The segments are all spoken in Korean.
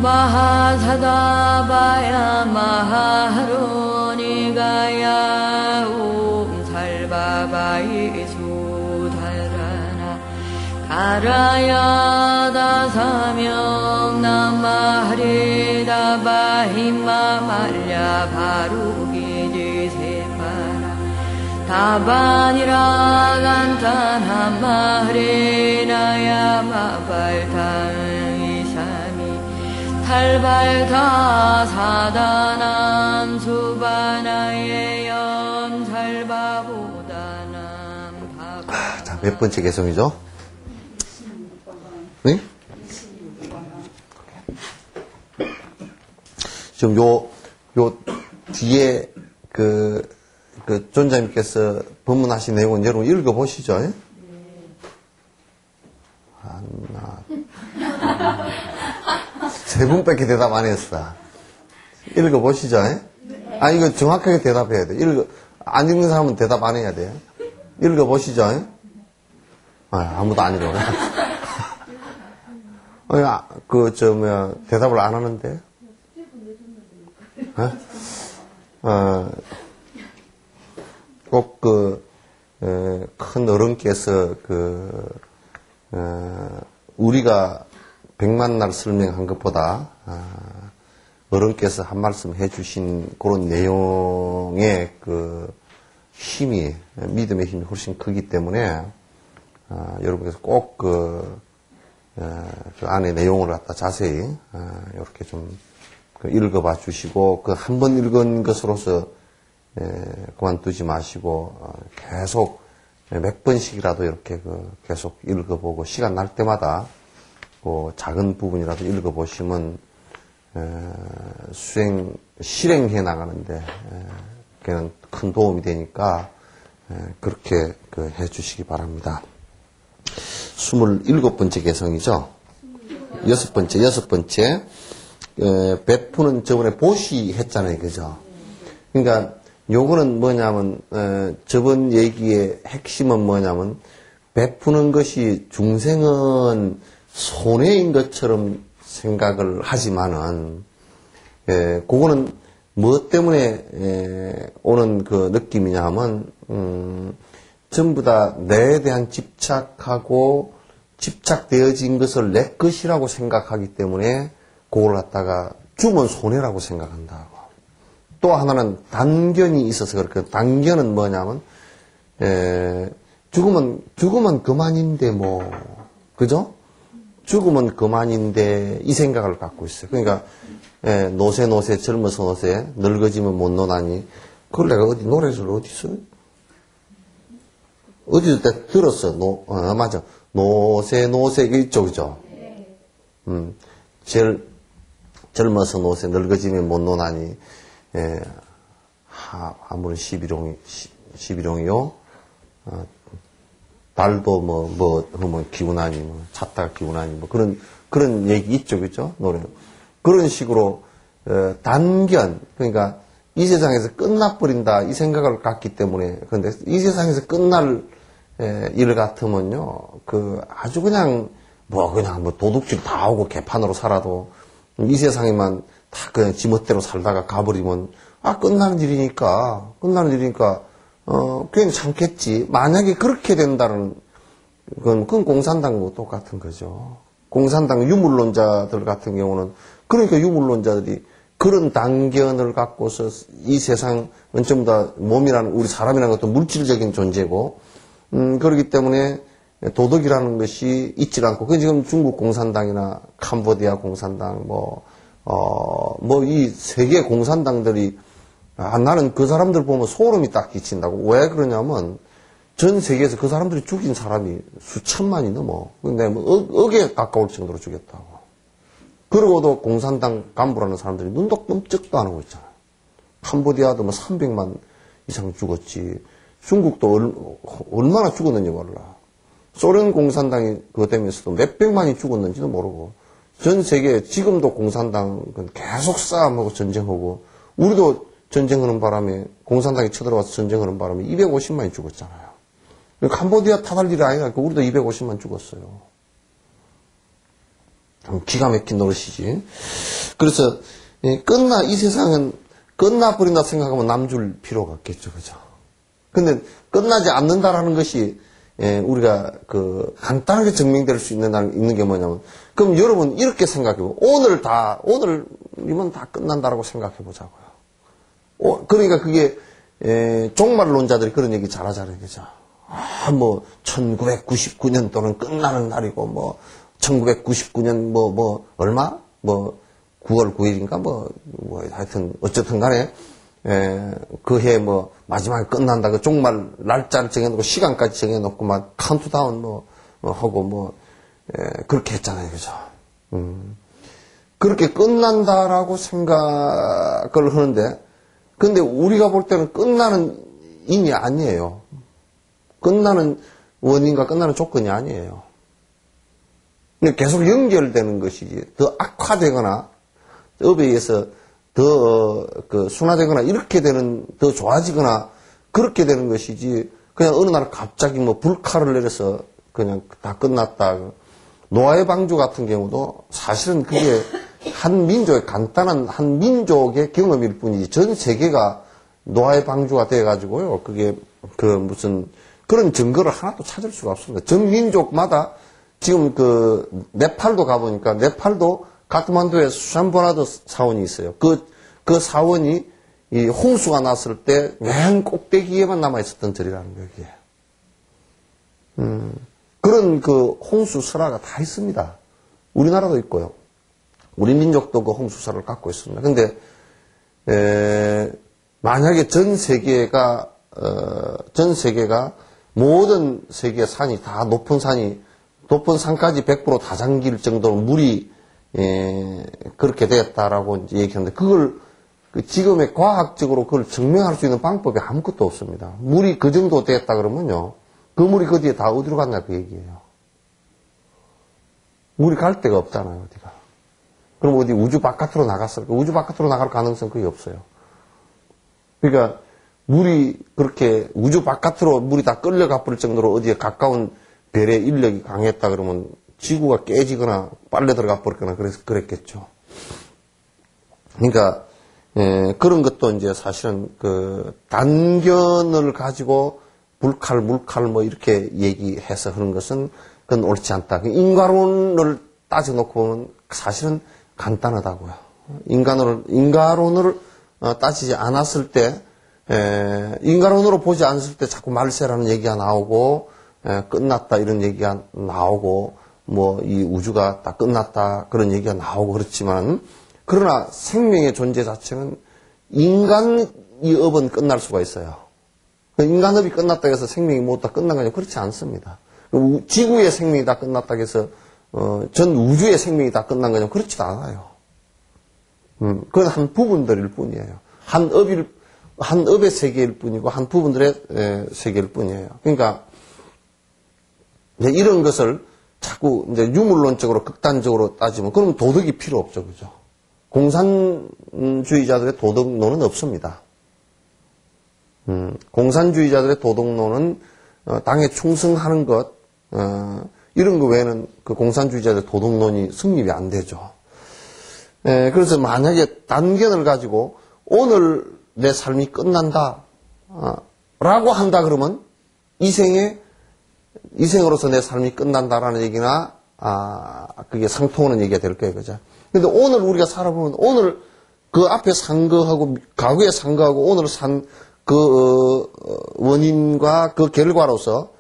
마하사다바야 마하하로니가야 옴살바바이 수달라나 가라야 다사명 남마하리다바히마 말야 바루기지세파라 다바니라 간탄하마하리나야 마발탕이사미 탈발타 사다남 수바나의 염살바보다남 바바. 자, 몇 번째 개성이죠? 네? 지금 요 뒤에 그 존자님께서 법문하신 내용은 여러분 읽어보시죠? 예? 하나. 세 분밖에 대답 안 했어. 읽어보시죠? 예? 아, 이거 정확하게 대답해야 돼. 안 읽는 사람은 대답 안 해야 돼. 읽어보시죠? 예? 아, 아무도 안 읽어. 대답을 안 하는데? 꼭 큰 어른께서 우리가 100만 날 설명한 것보다, 어른께서 한 말씀 해주신 그런 내용의 힘이, 믿음의 힘이 훨씬 크기 때문에, 여러분께서 꼭 그 안에 내용을 갖다 자세히, 이렇게 좀 읽어봐 주시고, 한 번 읽은 것으로서, 그만두지 마시고, 계속 몇 번씩이라도 이렇게 계속 읽어보고, 시간 날 때마다 작은 부분이라도 읽어보시면, 실행해 나가는데, 그냥 큰 도움이 되니까, 그렇게 해 주시기 바랍니다. 27번째 개성이죠? 여섯 번째. 베푸는 저번에 보시 했잖아요. 그죠? 그러니까, 요거는 뭐냐면, 저번 얘기의 핵심은 뭐냐면, 베푸는 것이 중생은 손해인 것처럼 생각을 하지만은, 그거는 무엇 때문에, 오는 그 느낌이냐 하면, 전부 다 내에 대한 집착하고, 집착되어진 것을 내 것이라고 생각하기 때문에, 그걸 갖다가 주면 손해라고 생각한다고. 또 하나는 단견이 있어서 그렇게, 단견은 뭐냐면, 죽으면 그만인데 뭐, 그죠? 죽으면 그만인데, 이 생각을 갖고 있어요. 그러니까, 노세, 젊어서 노세, 늙어지면 못 노나니, 그걸 내가 노래를 어디서? 어디서 때 들었어. 맞아. 노세, 이쪽이죠. 젊어서 노세, 늙어지면 못 노나니, 아무런 11용이요. 달도 기운하니, 찾다가 기운하니, 그런 얘기 있죠, 그죠? 노래. 그런 식으로, 단견, 그러니까, 이 세상에서 끝나버린다, 이 생각을 갖기 때문에, 그런데 이 세상에서 끝날, 일 같으면요, 아주 그냥 도둑질 다 하고 개판으로 살아도, 이 세상에만 다 그냥 지멋대로 살다가 가버리면, 끝나는 일이니까, 괜찮겠지. 만약에 그렇게 된다는, 그건 공산당과 똑같은 거죠. 공산당 유물론자들 같은 경우는, 그러니까 유물론자들이 그런 단견을 갖고서 이 세상은 전부 다 몸이라는, 우리 사람이라는 것도 물질적인 존재고, 그렇기 때문에 도덕이라는 것이 있질 않고, 그 지금 중국 공산당이나 캄보디아 공산당, 이 세계 공산당들이, 나는 그 사람들 보면 소름이 딱 끼친다고. 왜 그러냐면, 전 세계에서 그 사람들이 죽인 사람이 수천만이 넘어. 근데 억에 가까울 정도로 죽였다고. 그러고도 공산당 간부라는 사람들이 눈도 끔찍도 안 하고 있잖아요. 캄보디아도 300만 이상 죽었지. 중국도 얼마나 죽었는지 몰라. 소련 공산당이 그것 때문에서도 몇백만이 죽었는지도 모르고, 전 세계 지금도 공산당은 계속 싸움하고 전쟁하고, 우리도 전쟁하는 바람에, 공산당이 쳐들어와서 전쟁하는 바람에 250만이 죽었잖아요. 캄보디아 탓할 일이 아니라 우리도 250만 죽었어요. 참 기가 막힌 노릇이지. 그래서 이 세상은 끝나버린다 생각하면 남줄 필요가 없겠죠, 그죠? 근데 끝나지 않는다라는 것이 우리가 간단하게 증명될 수 있는 게 뭐냐면, 그럼 여러분 이렇게 생각해보. 오늘이면 다 끝난다라고 생각해 보자고요. 그러니까 그게 종말론자들이 그런 얘기 잘하잖아요, 그죠? 1999년도는 끝나는 날이고, 1999년 얼마? 9월 9일인가 하여튼 어쨌든 간에 그 해 마지막에 끝난다. 그 종말 날짜를 정해놓고 시간까지 정해놓고 막 카운트다운 하고 그렇게 했잖아요, 그죠? 그렇게 끝난다라고 생각을 하는데, 근데 우리가 볼 때는 끝나는 인이 아니에요. 끝나는 원인과 끝나는 조건이 아니에요. 근데 계속 연결되는 것이지, 더 악화되거나, 업에 의해서 더 순화되거나, 이렇게 더 좋아지거나, 그렇게 되는 것이지, 그냥 어느 날 갑자기 불칼을 내려서 그냥 다 끝났다. 노아의 방주 같은 경우도 사실은 그게 간단한 한 민족의 경험일 뿐이지, 전 세계가 노아의 방주가 돼가지고요, 그게 무슨 그런 증거를 하나도 찾을 수가 없습니다. 전 민족마다 지금 네팔도 가보니까, 네팔도 카트만두에 수산보라드 사원이 있어요. 그 사원이 이 홍수가 났을 때 맨 꼭대기에만 남아있었던 절이라는 거예요, 이게. 그런 홍수 설화가 다 있습니다. 우리나라도 있고요. 우리 민족도 그 홍수 설화를 갖고 있습니다. 근데, 만약에 전 세계가 모든 세계의 산이 다 높은 산까지 100% 다 잠길 정도로 물이 그렇게 되었다라고 이제 얘기하는데, 그걸 지금의 과학적으로 그걸 증명할 수 있는 방법이 아무것도 없습니다. 물이 그 정도 되었다 그러면요, 그 물이 그 뒤에 다 어디로 갔냐 그 얘기예요. 물이 갈 데가 없잖아요, 어디가. 그럼 어디 우주 바깥으로 나갔을까? 우주 바깥으로 나갈 가능성 거의 없어요. 그러니까 물이 그렇게 우주 바깥으로 물이 다 끌려가 버릴 정도로 어디에 가까운 별의 인력이 강했다 그러면 지구가 깨지거나 빨려 들어가 버렸거나 그랬겠죠. 그러니까 그런 것도 이제 사실은 단견을 가지고 물칼 이렇게 얘기해서 하는 것은 그건 옳지 않다. 인과론을 따져놓고 보면 사실은 간단하다고요. 인과론을 따지지 않았을 때, 인과론으로 보지 않았을 때 자꾸 말세라는 얘기가 나오고, 끝났다 이런 얘기가 나오고, 이 우주가 다 끝났다 그런 얘기가 나오고 그렇지만, 그러나 생명의 존재 자체는 인간의 업은 끝날 수가 있어요. 인간업이 끝났다 해서 생명이 모두 다 끝난 거냐? 그렇지 않습니다. 지구의 생명이 다 끝났다 해서 전 우주의 생명이 다 끝난 거냐? 그렇지도 않아요. 그건 한 부분들일 뿐이에요. 한 업의 세계일 뿐이고 한 부분들의 세계일 뿐이에요. 그러니까 이제 이런 것을 자꾸 이제 유물론적으로 극단적으로 따지면 그러면 도덕이 필요 없죠, 그죠? 공산주의자들의 도덕론은 없습니다. 공산주의자들의 도덕론은 당에 충성하는 것 이런 거 외에는 그 공산주의자들의 도덕론이 성립이 안 되죠. 그래서 만약에 단견을 가지고 오늘 내 삶이 끝난다 라고 한다 그러면 이생으로서 내 삶이 끝난다라는 얘기나 그게 상통하는 얘기가 될 거예요, 그죠? 근데 오늘 우리가 살아보면 오늘 그 앞에 산 거하고 과거에 산 거하고 오늘 산 그 원인과 그 결과로서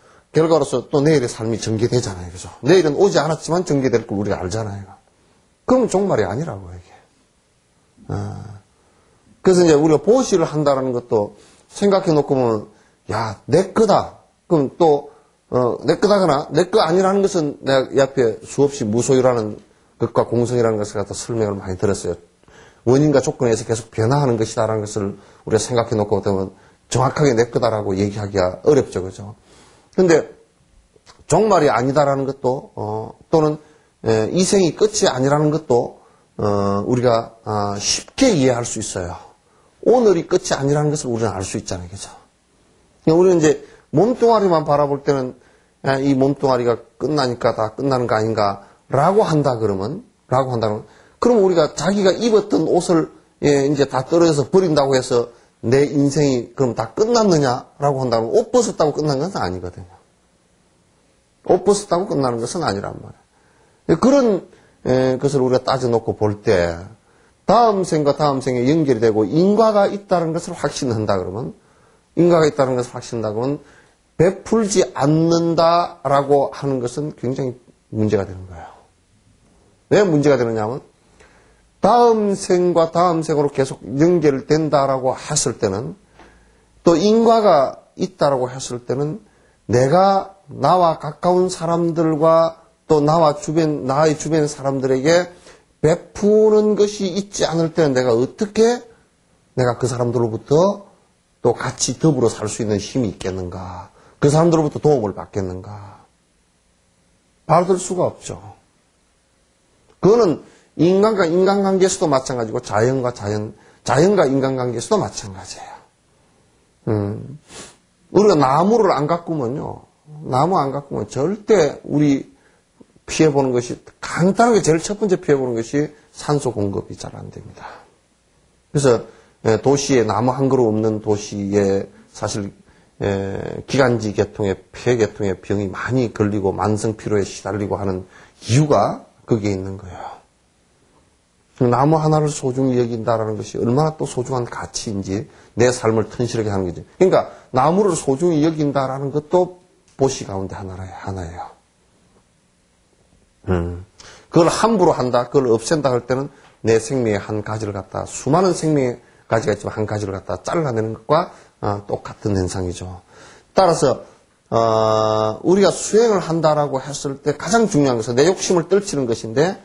또 내일의 삶이 전개되잖아요, 그죠? 내일은 오지 않았지만 전개될 걸 우리가 알잖아요. 그러면 종말이 아니라고 이게. 그래서 이제 우리가 보시를 한다라는 것도 생각해 놓고 보면 야, 내 거다. 그럼 또 내 거다거나 내 거 아니라는 것은 내가 이 앞에 수없이 무소유라는 것과 공성이라는 것을 갖다 설명을 많이 들었어요. 원인과 조건에서 계속 변화하는 것이다라는 것을 우리가 생각해 놓고 보면 정확하게 내 거다라고 얘기하기가 어렵죠, 그죠? 근데 종말이 아니다라는 것도 또는 이생이 끝이 아니라는 것도 우리가 쉽게 이해할 수 있어요. 오늘이 끝이 아니라는 것을 우리는 알 수 있잖아요, 그죠? 우리는 이제 몸뚱아리만 바라볼 때는 이 몸뚱아리가 끝나니까 다 끝나는 거 아닌가라고 한다 그러면 라고 한다는, 그럼 우리가 자기가 입었던 옷을, 이제 다 떨어져서 버린다고 해서 내 인생이 그럼 다 끝났느냐라고 한다면 옷 벗었다고 끝난 것은 아니거든요. 옷 벗었다고 끝나는 것은 아니란 말이에요. 그런 것을 우리가 따져놓고 볼 때 다음 생과 다음 생에 연결이 되고 인과가 있다는 것을 확신한다 그러면 인과가 있다는 것을 확신한다 그러면 베풀지 않는다라고 하는 것은 굉장히 문제가 되는 거예요. 왜 문제가 되느냐면 다음 생과 다음 생으로 계속 연결된다라고 했을 때는 또 인과가 있다라고 했을 때는 내가 나와 가까운 사람들과 또 나의 주변 사람들에게 베푸는 것이 있지 않을 때는 내가 어떻게 내가 그 사람들로부터 또 같이 더불어 살 수 있는 힘이 있겠는가? 그 사람들로부터 도움을 받겠는가? 받을 수가 없죠. 그거는 인간과 인간관계에서도 마찬가지고 자연과 인간관계에서도 마찬가지예요. 우리가 나무를 안 가꾸면요. 나무 안 가꾸면 절대 우리 피해보는 것이 간단하게 제일 첫 번째 피해보는 것이 산소 공급이 잘 안 됩니다. 그래서 도시에 나무 한 그루 없는 도시에 사실 기관지 계통의 폐계통의 병이 많이 걸리고 만성 피로에 시달리고 하는 이유가 거기에 있는 거예요. 나무 하나를 소중히 여긴다라는 것이 얼마나 또 소중한 가치인지 내 삶을 튼실하게 하는 거지. 그러니까 나무를 소중히 여긴다라는 것도 보시 가운데 하나예요. 그걸 함부로 한다, 그걸 없앤다 할 때는 내 생명의 한 가지를 갖다 수많은 생명의 가지가 있지만 한 가지를 갖다 잘라내는 것과 똑같은 현상이죠. 따라서 우리가 수행을 한다라고 했을 때 가장 중요한 것은 내 욕심을 떨치는 것인데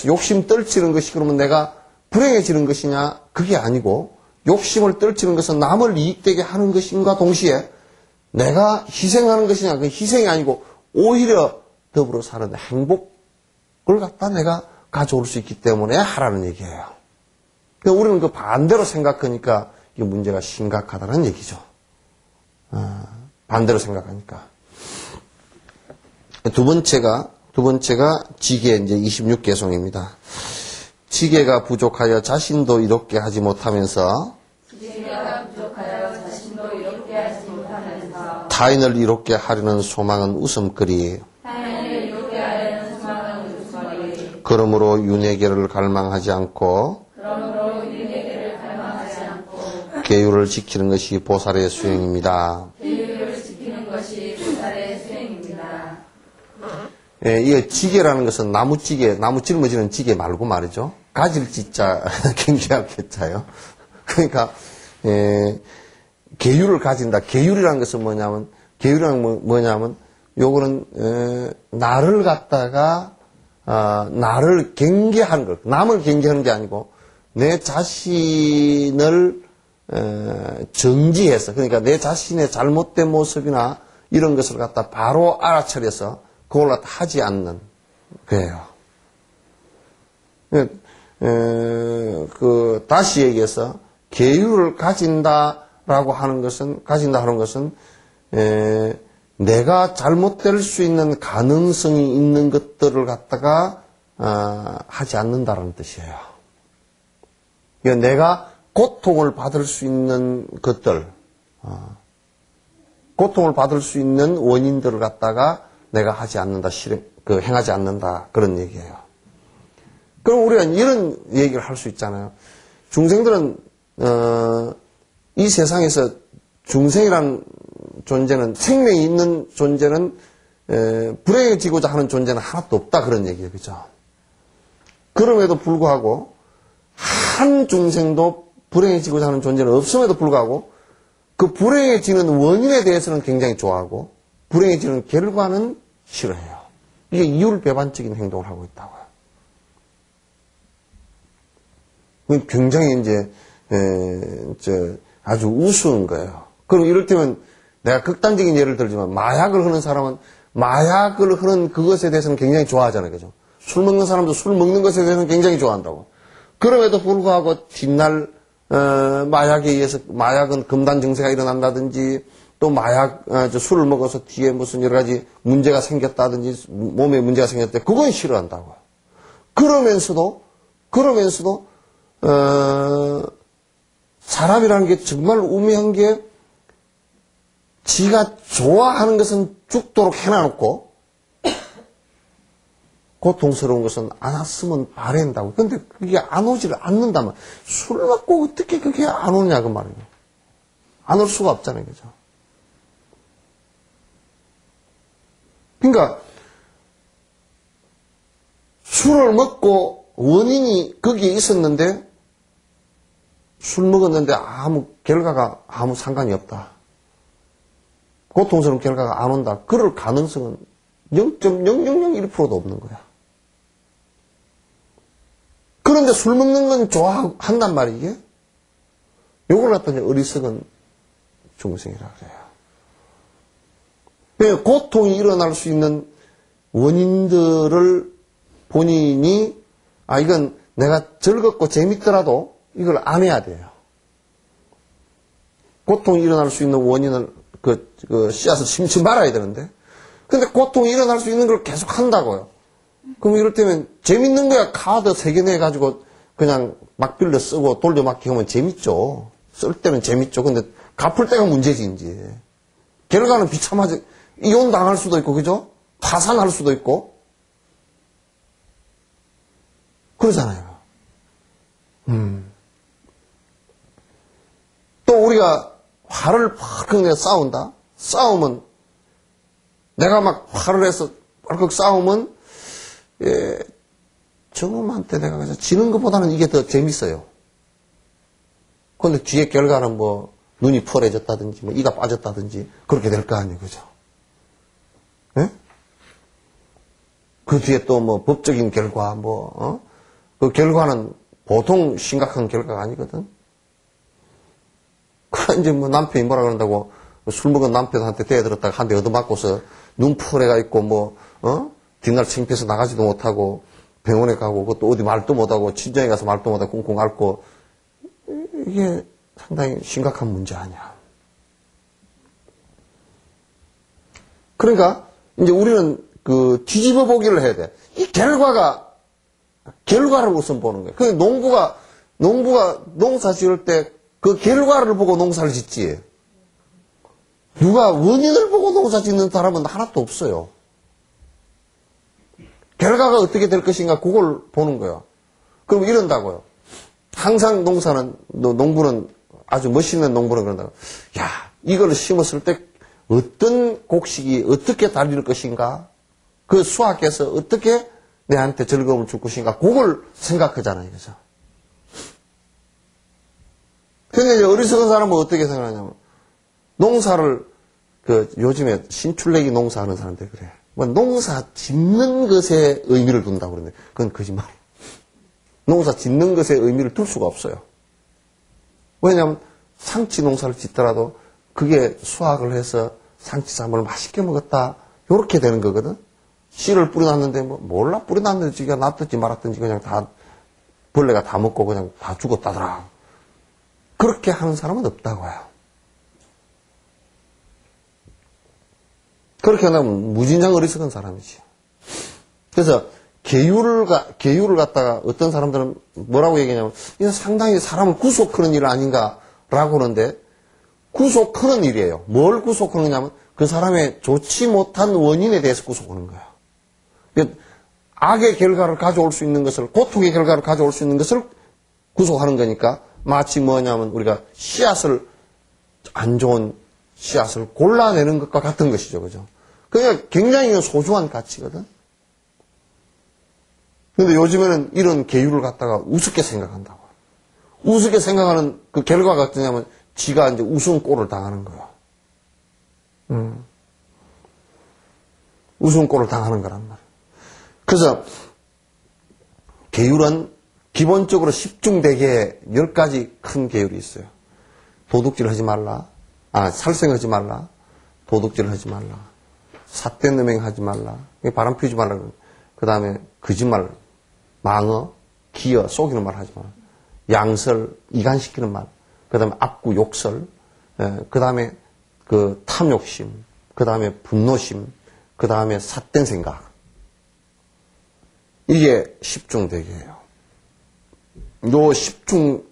욕심 떨치는 것이 그러면 내가 불행해지는 것이냐? 그게 아니고 욕심을 떨치는 것은 남을 이익되게 하는 것인가 동시에 내가 희생하는 것이냐? 그 희생이 아니고 오히려 더불어 사는 행복을 갖다 내가 가져올 수 있기 때문에 하라는 얘기예요. 그러니까 우리는 그 반대로 생각하니까 이 문제가 심각하다는 얘기죠. 반대로 생각하니까. 두 번째가 지계 이제 26개송입니다. 지계가 부족하여 자신도 이롭게 하지 못하면서 타인을 이롭게 하려는 소망은 웃음거리. 그러므로 윤회계를 갈망하지 않고 계율을 지키는 것이 보살의 수행입니다. 이 지계라는 것은 나무찌개, 나무 짊어지는 지게 말고 말이죠. 가질 지자, 경계할 개자요. 그러니까, 계율을 가진다. 계율이라는 것은 뭐냐면, 요거는, 나를 갖다가, 나를 경계하는 것. 남을 경계하는 게 아니고, 내 자신을, 정지해서, 그러니까 내 자신의 잘못된 모습이나 이런 것을 갖다 바로 알아차려서, 그걸 갖다 하지 않는 거예요. 다시 얘기해서, 계율을 가진다라고 하는 것은, 내가 잘못될 수 있는 가능성이 있는 것들을 갖다가, 하지 않는다라는 뜻이에요. 그러니까 내가 고통을 받을 수 있는 것들, 고통을 받을 수 있는 원인들을 갖다가 내가 하지 않는다, 행하지 않는다, 그런 얘기예요. 그럼 우리가 이런 얘기를 할 수 있잖아요. 중생들은, 이 세상에서 중생이란 존재는, 생명이 있는 존재는, 불행해지고자 하는 존재는 하나도 없다, 그런 얘기예요. 그죠? 그럼에도 불구하고, 한 중생도 불행해지고자 하는 존재는 없음에도 불구하고, 그 불행해지는 원인에 대해서는 굉장히 좋아하고, 불행해지는 결과는 싫어해요. 이게 이율배반적인 행동을 하고 있다고요. 굉장히 이제 아주 우스운 거예요. 그럼 이럴 때면 내가 극단적인 예를 들지만 마약을 하는 사람은 마약을 하는 그것에 대해서는 굉장히 좋아하잖아요. 그죠? 술 먹는 사람도 술 먹는 것에 대해서는 굉장히 좋아한다고. 그럼에도 불구하고 뒷날 마약에 의해서 마약은 금단 증세가 일어난다든지 또 마약, 술을 먹어서 뒤에 무슨 여러 가지 문제가 생겼다든지 몸에 문제가 생겼다. 그건 싫어한다고. 그러면서도, 사람이라는 게 정말 우매한 게 지가 좋아하는 것은 죽도록 해놔놓고 고통스러운 것은 안 왔으면 바란다고. 근데 그게 안 오지를 않는다면 술 먹고 어떻게 그게 안 오냐 그 말이에요. 안 올 수가 없잖아요. 그죠? 그러니까 술을 먹고 원인이 거기에 있었는데 술 먹었는데 아무 결과가 아무 상관이 없다. 고통스러운 결과가 안 온다. 그럴 가능성은 0.0001%도 없는 거야. 그런데 술 먹는 건 좋아한단 말이게? 요걸 갖다 어리석은 중생이라 그래요. 고통이 일어날 수 있는 원인들을 본인이 이건 내가 즐겁고 재밌더라도 이걸 안 해야 돼요. 고통이 일어날 수 있는 원인을 그 씨앗을 심지 말아야 되는데 근데 고통이 일어날 수 있는 걸 계속 한다고요. 그럼 이럴 때면 재밌는 거야. 카드 3개 내가지고 그냥 막 빌려 쓰고 돌려막기 하면 재밌죠. 쓸 때는 재밌죠. 근데 갚을 때가 문제지 이제. 결과는 비참하지. 이혼 당할 수도 있고 그죠? 파산할 수도 있고 그러잖아요. 또 우리가 화를 팍 내서 싸운다. 싸우면 내가 막 화를 해서 펄컥 싸우면 저놈한테 내가 그래서 지는 것보다는 이게 더 재밌어요. 그런데 뒤에 결과는 뭐 눈이 펄해졌다든지 뭐 이가 빠졌다든지 그렇게 될 거 아니에요. 그죠? 예? 그 뒤에 또 뭐 법적인 결과 그 결과는 보통 심각한 결과가 아니거든. 그래 이제 뭐 남편이 뭐라 그런다고 술 먹은 남편한테 대들었다가 한 대 얻어맞고서 눈 펄해가 있고 뒷날 창피해서 나가지도 못하고 병원에 가고 그것도 어디 말도 못하고 친정에 가서 말도 못하고 꽁꽁 앓고 이게 상당히 심각한 문제 아니야. 그러니까 이제 우리는 그 뒤집어 보기를 해야 돼. 이 결과를 우선 보는 거예요. 그러니까 농부가 농사 지을 때 그 결과를 보고 농사를 짓지. 누가 원인을 보고 농사 짓는 사람은 하나도 없어요. 결과가 어떻게 될 것인가 그걸 보는 거예요. 그럼 이런다고요. 항상 농부는 아주 멋있는 농부는 그런다고. 야, 이걸 심었을 때 어떤 곡식이 어떻게 달릴 것인가? 그 수확해서 어떻게 내한테 즐거움을 줄 것인가? 그걸 생각하잖아요. 그죠? 근데 이제 어리석은 사람은 어떻게 생각하냐면 농사를 요즘에 신출내기 농사하는 사람들 그래. 뭐 농사 짓는 것에 의미를 둔다고 그러는데 그건 거짓말이에요. 농사 짓는 것에 의미를 둘 수가 없어요. 왜냐하면 상치 농사를 짓더라도 그게 수확을 해서 상치쌈을 맛있게 먹었다 요렇게 되는 거거든. 씨를 뿌려놨는데 몰라 뿌려놨는지 놔뒀지 말았든지 그냥 다 벌레가 다 먹고 그냥 다 죽었다더라. 그렇게 하는 사람은 없다고요. 그렇게 한다면 무진장 어리석은 사람이지. 그래서 계율을 갖다가 어떤 사람들은 뭐라고 얘기하냐면 이건 상당히 사람을 구속하는 일 아닌가라고 하는데 구속하는 일이에요. 뭘 구속하느냐면 그 사람의 좋지 못한 원인에 대해서 구속하는 거야. 악의 결과를 가져올 수 있는 것을 고통의 결과를 가져올 수 있는 것을 구속하는 거니까 마치 뭐냐면 우리가 안 좋은 씨앗을 골라내는 것과 같은 것이죠. 그죠? 그러니까 굉장히 소중한 가치거든. 근데 요즘에는 이런 계율을 갖다가 우습게 생각한다고. 우습게 생각하는 그 결과가 어떠냐면 지가 이제 우스운 꼴을 당하는 거야. 우스운 꼴을 당하는 거란 말이야. 그래서 계율은 기본적으로 10중대개에 10가지 큰 계율이 있어요. 도둑질 하지 말라. 살생하지 말라. 도둑질 하지 말라. 삿대너맹 하지 말라. 바람 피우지 말라. 그 다음에 거짓말, 망어, 기어, 속이는 말 하지 말라. 양설, 이간시키는 말. 그 다음에 악구, 욕설. 그 다음에 그 탐욕심, 그 다음에 분노심, 그 다음에 삿된 생각. 이게 십중대계예요. 요 10중,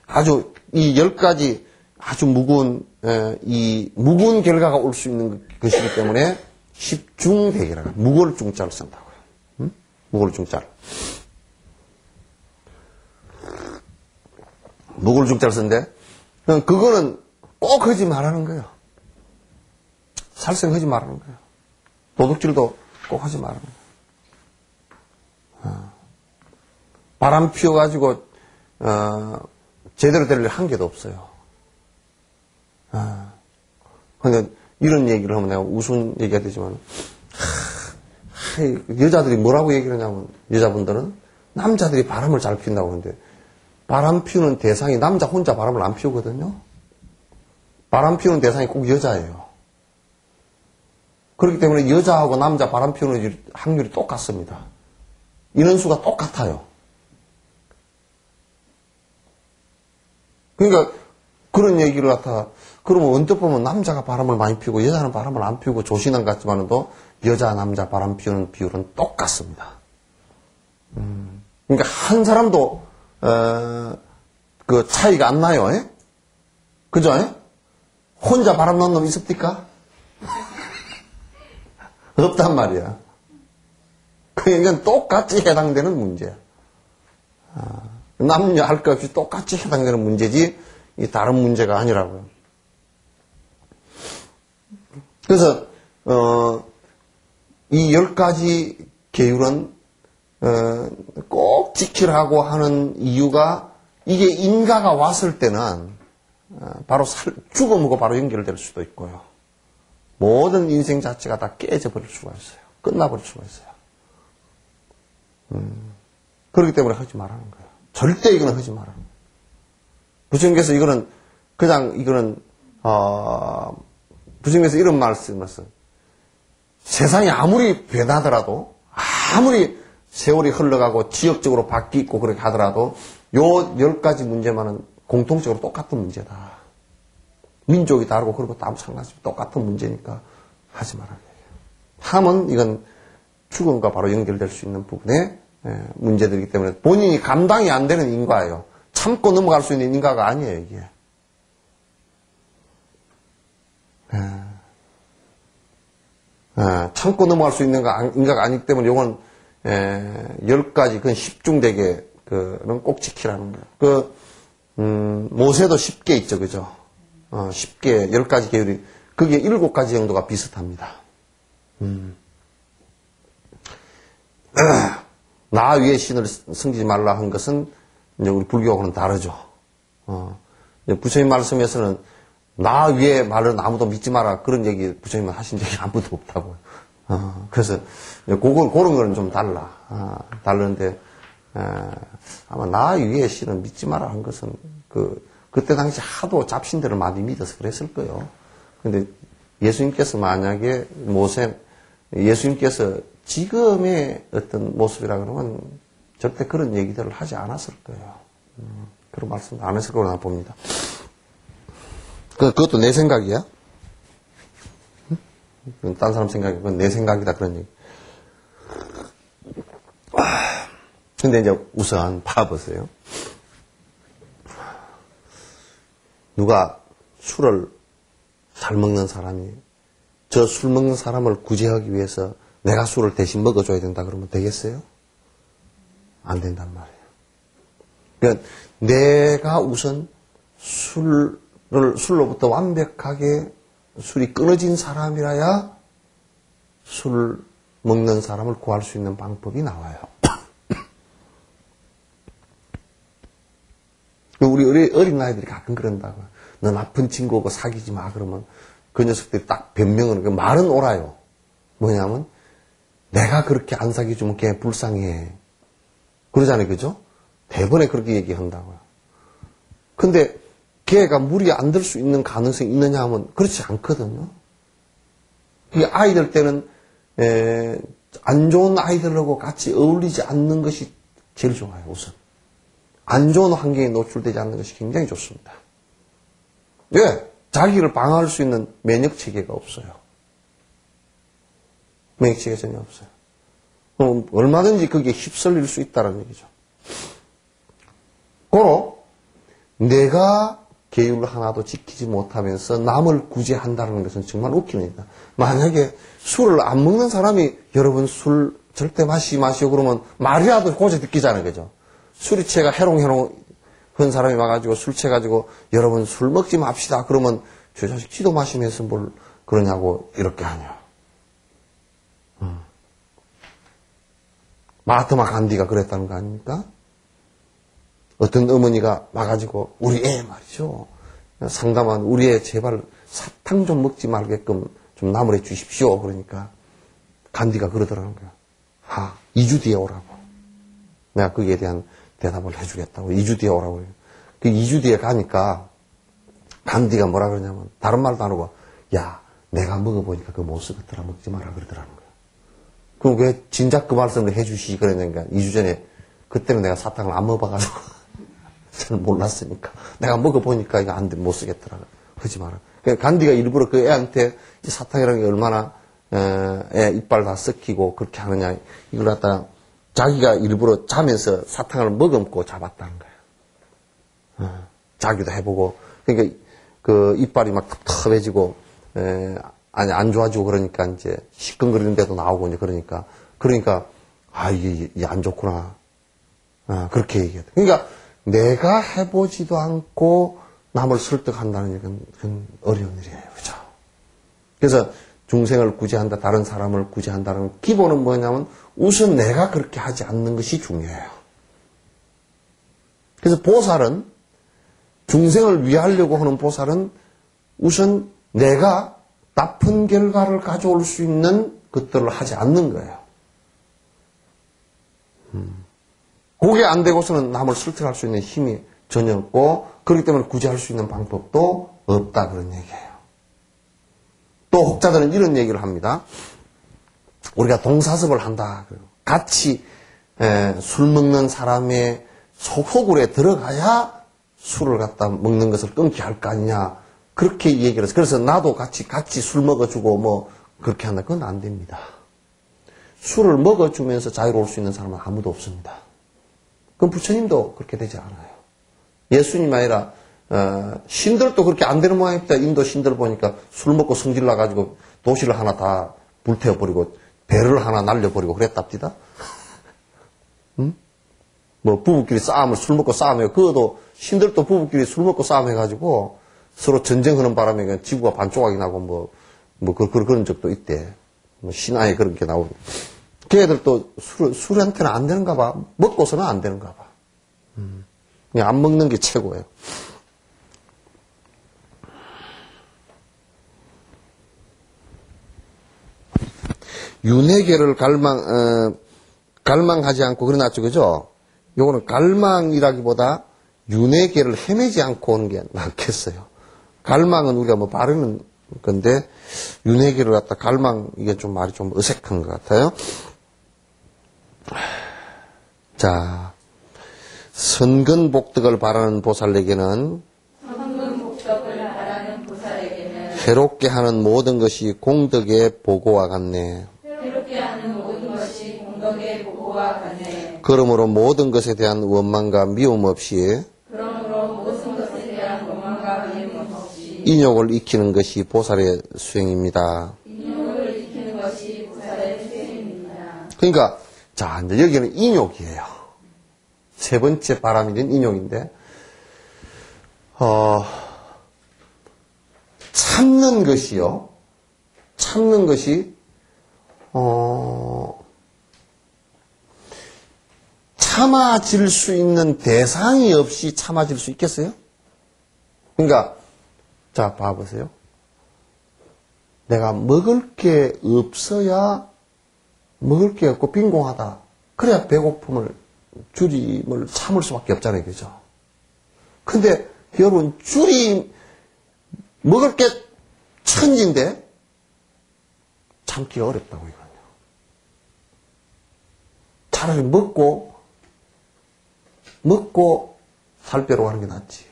아주 이 10가지 아주 무거운, 이 무거운 결과가 올 수 있는 것이기 때문에 십중대계라고, 무거울 중자를 쓴다고요. 응? 무거울 중자를. 무거울 중자를 쓰는데, 그거는 꼭 하지 말라는 거예요. 살생하지 말라는 거예요. 도둑질도 꼭 하지 말라는 거예요. 바람 피워가지고, 제대로 될 일 한 개도 없어요. 근데 이런 얘기를 하면 내가 우스운 얘기가 되지만, 여자들이 뭐라고 얘기를 하냐면, 여자분들은 남자들이 바람을 잘 피운다고 하는데, 바람 피우는 대상이 남자 혼자 바람을 안 피우거든요. 바람 피우는 대상이 꼭 여자예요. 그렇기 때문에 여자하고 남자 바람 피우는 확률이 똑같습니다. 인원수가 똑같아요. 그러니까 그런 얘기를 갖다 그러면 언뜻 보면 남자가 바람을 많이 피우고 여자는 바람을 안 피우고 조신한 것 같지만도 여자 남자 바람 피우는 비율은 똑같습니다. 그러니까 한 사람도 그 차이가 안 나요. 에? 그죠? 에? 혼자 바람 넣는 놈 있습니까? 없단 말이야. 그러니까 똑같이 해당되는 문제야. 남녀 할 것 없이 똑같이 해당되는 문제지 이 다른 문제가 아니라고요. 그래서 이 10가지 계율은 꼭 지키라고 하는 이유가 이게 인가가 왔을 때는 바로 죽음하고 바로 연결될 수도 있고요. 모든 인생 자체가 다 깨져버릴 수가 있어요. 끝나버릴 수가 있어요. 그렇기 때문에 하지 말라는 거예요. 절대 이거는 하지 말라는 거예요. 부처님께서 이거는 그냥 이거는 부처님께서 이런 말씀을 했어요. 세상이 아무리 변하더라도 아무리 세월이 흘러가고 지역적으로 바뀌고 그렇게 하더라도 요 10가지 문제만은 공통적으로 똑같은 문제다. 민족이 다르고 그러고 아무 상관없이 똑같은 문제니까 하지 말아야 돼요. 함은 이건 죽음과 바로 연결될 수 있는 부분의 문제들이기 때문에 본인이 감당이 안 되는 인과예요. 참고 넘어갈 수 있는 인과가 아니에요, 이게. 참고 넘어갈 수 있는 인과가 아니기 때문에 이건 10가지, 그건 십중대계, 그는 꼭 지키라는 거예요. 모세도 10개 있죠, 그죠? 10개, 10가지 계율이, 그게 7가지 정도가 비슷합니다. 나 위에 신을 섬기지 말라 한 것은, 이제 우리 불교하고는 다르죠. 부처님 말씀에서는 나 위에 말은 아무도 믿지 마라. 그런 얘기 부처님은 하신 적이 아무도 없다고요. 그래서, 그런 거는 좀 달라. 다른데, 아마 나 위에 신은 믿지 마라 한 것은, 그때 당시 하도 잡신들을 많이 믿어서 그랬을 거예요. 근데 예수님께서 만약에 예수님께서 지금의 어떤 모습이라 그러면 절대 그런 얘기들을 하지 않았을 거예요. 그런 말씀도 안 했을 거라고 봅니다. 그것도 내 생각이야. 딴 사람 생각이, 그건 내 생각이다, 그런 얘기. 근데 이제 우선 봐보세요. 누가 술을 잘 먹는 사람이 저 술 먹는 사람을 구제하기 위해서 내가 술을 대신 먹어줘야 된다 그러면 되겠어요? 안 된단 말이에요. 그러니까 내가 우선 술로부터 완벽하게 술이 끊어진 사람이라야 술 먹는 사람을 구할 수 있는 방법이 나와요. 우리 어린 아이들이 가끔 그런다고. 너 나쁜 친구하고 사귀지 마. 그러면 그 녀석들이 딱 변명을, 말은 옳아요. 뭐냐면, 내가 그렇게 안 사귀어주면 걔 불쌍해. 그러잖아요. 그죠? 대번에 그렇게 얘기한다고요. 근데 걔가 무리 안 들 수 있는 가능성이 있느냐 하면 그렇지 않거든요. 이 아이들 때는, 안 좋은 아이들하고 같이 어울리지 않는 것이 제일 좋아요, 우선. 안 좋은 환경에 노출되지 않는 것이 굉장히 좋습니다. 왜? 자기를 방어할 수 있는 면역 체계가 없어요. 면역 체계가 전혀 없어요. 얼마든지 그게 휩쓸릴 수 있다는 얘기죠. 고로 내가 계율 하나도 지키지 못하면서 남을 구제한다는 것은 정말 웃기는 일이다. 만약에 술을 안 먹는 사람이 여러분 술 절대 마시오 그러면 말이라도 고제 듣기잖아요. 그죠? 술이 취해가 해롱해롱 한 사람이 와가지고 술 취해가지고 여러분 술 먹지 맙시다. 그러면 저 자식 지도 마시면서 뭘 그러냐고 이렇게 하냐. 마하트마 간디가 그랬다는 거 아닙니까? 어떤 어머니가 와가지고 우리 애 말이죠. 상담한 우리 애 제발 사탕 좀 먹지 말게끔 좀 나무래 주십시오. 그러니까 간디가 그러더라는 거야. 2주 뒤에 오라고. 내가 거기에 대한 대답을 해주겠다고. 2주 뒤에 오라고. 그 2주 뒤에 가니까 간디가 뭐라 그러냐면 다른 말도 안 하고 야 내가 먹어보니까 그거 못 쓰겠더라. 먹지 마라 그러더라는 거야. 그럼 왜 진작 그 말씀을 해주시지 그랬냐니까 2주 전에 그때는 내가 사탕을 안 먹어봐가지고 저는 몰랐으니까 내가 먹어보니까 이거 안 돼, 못 쓰겠더라. 하지 마라. 그러니까 간디가 일부러 그 애한테 이 사탕이라는 게 얼마나 애 이빨 다 썩히고 그렇게 하느냐 이걸 갖다가 자기가 일부러 자면서 사탕을 머금고 잡았다는 거예요. 자기도 해보고 그러니까 그 이빨이 막 텁텁해지고 아니 안 좋아지고 그러니까 이제 시큰거리는 데도 나오고 이제 그러니까 이게 안 좋구나. 그렇게 얘기해요. 그러니까 내가 해보지도 않고 남을 설득한다는 건 그건 어려운 일이에요. 그죠? 그래서 중생을 구제한다, 다른 사람을 구제한다는 기본은 뭐냐면 우선 내가 그렇게 하지 않는 것이 중요해요. 그래서 보살은 중생을 위하려고 하는 보살은 우선 내가 나쁜 결과를 가져올 수 있는 것들을 하지 않는 거예요. 그게 안 되고서는 남을 설득할 수 있는 힘이 전혀 없고 그렇기 때문에 구제할 수 있는 방법도 없다 그런 얘기예요. 또 혹자들은 이런 얘기를 합니다. 우리가 동사섭을 한다. 같이 술 먹는 사람의 속으로 들어가야 술을 갖다 먹는 것을 끊게 할 거 아니냐. 그렇게 얘기를 해서 그래서 나도 같이 술 먹어주고 뭐 그렇게 한다. 그건 안 됩니다. 술을 먹어주면서 자유로울 수 있는 사람은 아무도 없습니다. 그럼 부처님도 그렇게 되지 않아요. 예수님 아니라 신들도 그렇게 안 되는 모양입니다. 인도 신들 보니까 술 먹고 성질 나가지고 도시를 하나 다 불태워버리고 배를 하나 날려버리고 그랬답니다. 뭐 부부끼리 술 먹고 싸움해요. 그것도 신들도 부부끼리 술 먹고 싸움해가지고 서로 전쟁하는 바람에 그냥 지구가 반조각이 나고 그런 적도 있대. 뭐 신화에 그런 게 나오고. 걔들도 술한테는 안 되는가 봐. 먹고서는 안 되는가 봐. 그냥 안 먹는 게 최고예요. 윤회계를 갈망하지 않고 그러놨죠. 그죠? 요거는 갈망이라기보다 윤회계를 헤매지 않고 오는 게 낫겠어요. 갈망은 우리가 뭐 바르는 건데 윤회계를 갖다 갈망 이게 좀 말이 좀 어색한 것 같아요. 자, 선근복덕을 바라는 보살에게는 해롭게 하는 모든 것이 공덕의 보고와 같네. 그러므로 모든 것에 대한 원망과 미움 없이 인욕을 익히는 것이 보살의 수행입니다. 그러니까 자, 이제 여기는 인욕이에요. 세 번째 바람이된 인욕인데, 참는 것이요. 참는 것이, 참아질 수 있는 대상이 없이 참아질 수 있겠어요? 그러니까, 자, 봐보세요. 내가 먹을 게 없어야 먹을 게 없고 빈공하다. 그래야 배고픔을 줄임을 참을 수밖에 없잖아요. 그죠? 근데 여러분 먹을 게 천지인데 참기가 어렵다고 이거는요. 차라리 먹고 살 빼러 가는 게 낫지.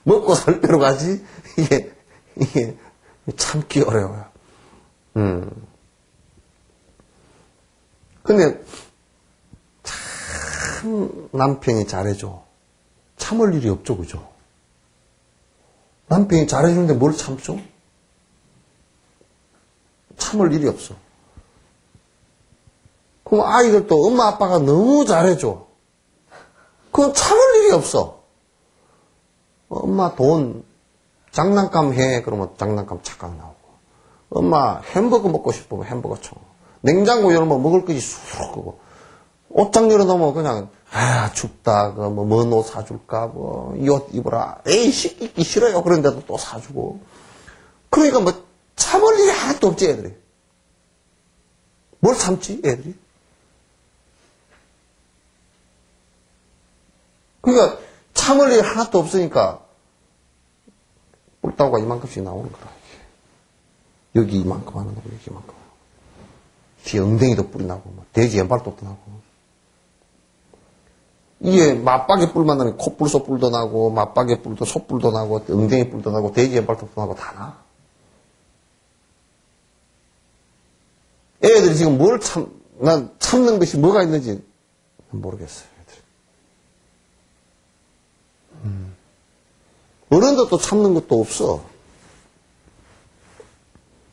먹고 살 대로 가지, 이게 참기 어려워요. 근데, 참, 남편이 잘해줘. 참을 일이 없죠, 그죠? 남편이 잘해주는데 뭘 참죠? 참을 일이 없어. 그럼 아이들도 엄마 아빠가 너무 잘해줘. 그건 참을 일이 없어. 엄마 돈, 장난감 해. 그러면 장난감 착각 나오고. 엄마 햄버거 먹고 싶으면 햄버거 쳐. 냉장고 열면 먹을 것이 쑥 끄고. 옷장 열어놓으면 그냥, 춥다. 뭔 옷 사줄까? 이 옷 입어라. 에이, 입기 싫어요. 그런데도 또 사주고. 그러니까 참을 일이 하나도 없지, 애들이. 뭘 참지, 애들이? 그러니까 참을 일 하나도 없으니까 뿔따구가 이만큼씩 나오는 거라. 여기 이만큼 하는 거고 여기 이만큼. 뒤에 엉덩이도 뿔이 나고 돼지 왼발톱도 나고. 이게 맞박에 뿔 만나면 콧불 소뿔도 나고 맞박에 뿔도 소뿔도 나고 엉덩이 뿔도 나고 돼지 왼발톱도 나고 다 나. 애들이 지금 난 참는 것이 뭐가 있는지 모르겠어요. 어른도 또 참는 것도 없어.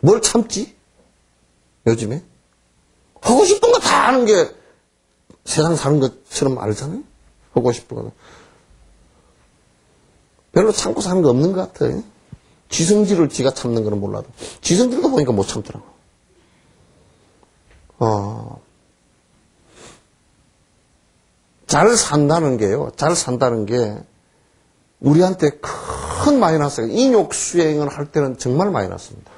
뭘 참지? 요즘에? 하고 싶은 거 다 하는 게 세상 사는 것처럼 알잖아요? 하고 싶은 거는. 별로 참고 사는 거 없는 것 같아. 지성질을 지가 참는 거는 몰라도. 지성질도 보니까 못 참더라고. 잘 산다는 게요. 잘 산다는 게 우리한테 큰 마이너스가 인욕수행을 할 때는 정말 마이너스입니다.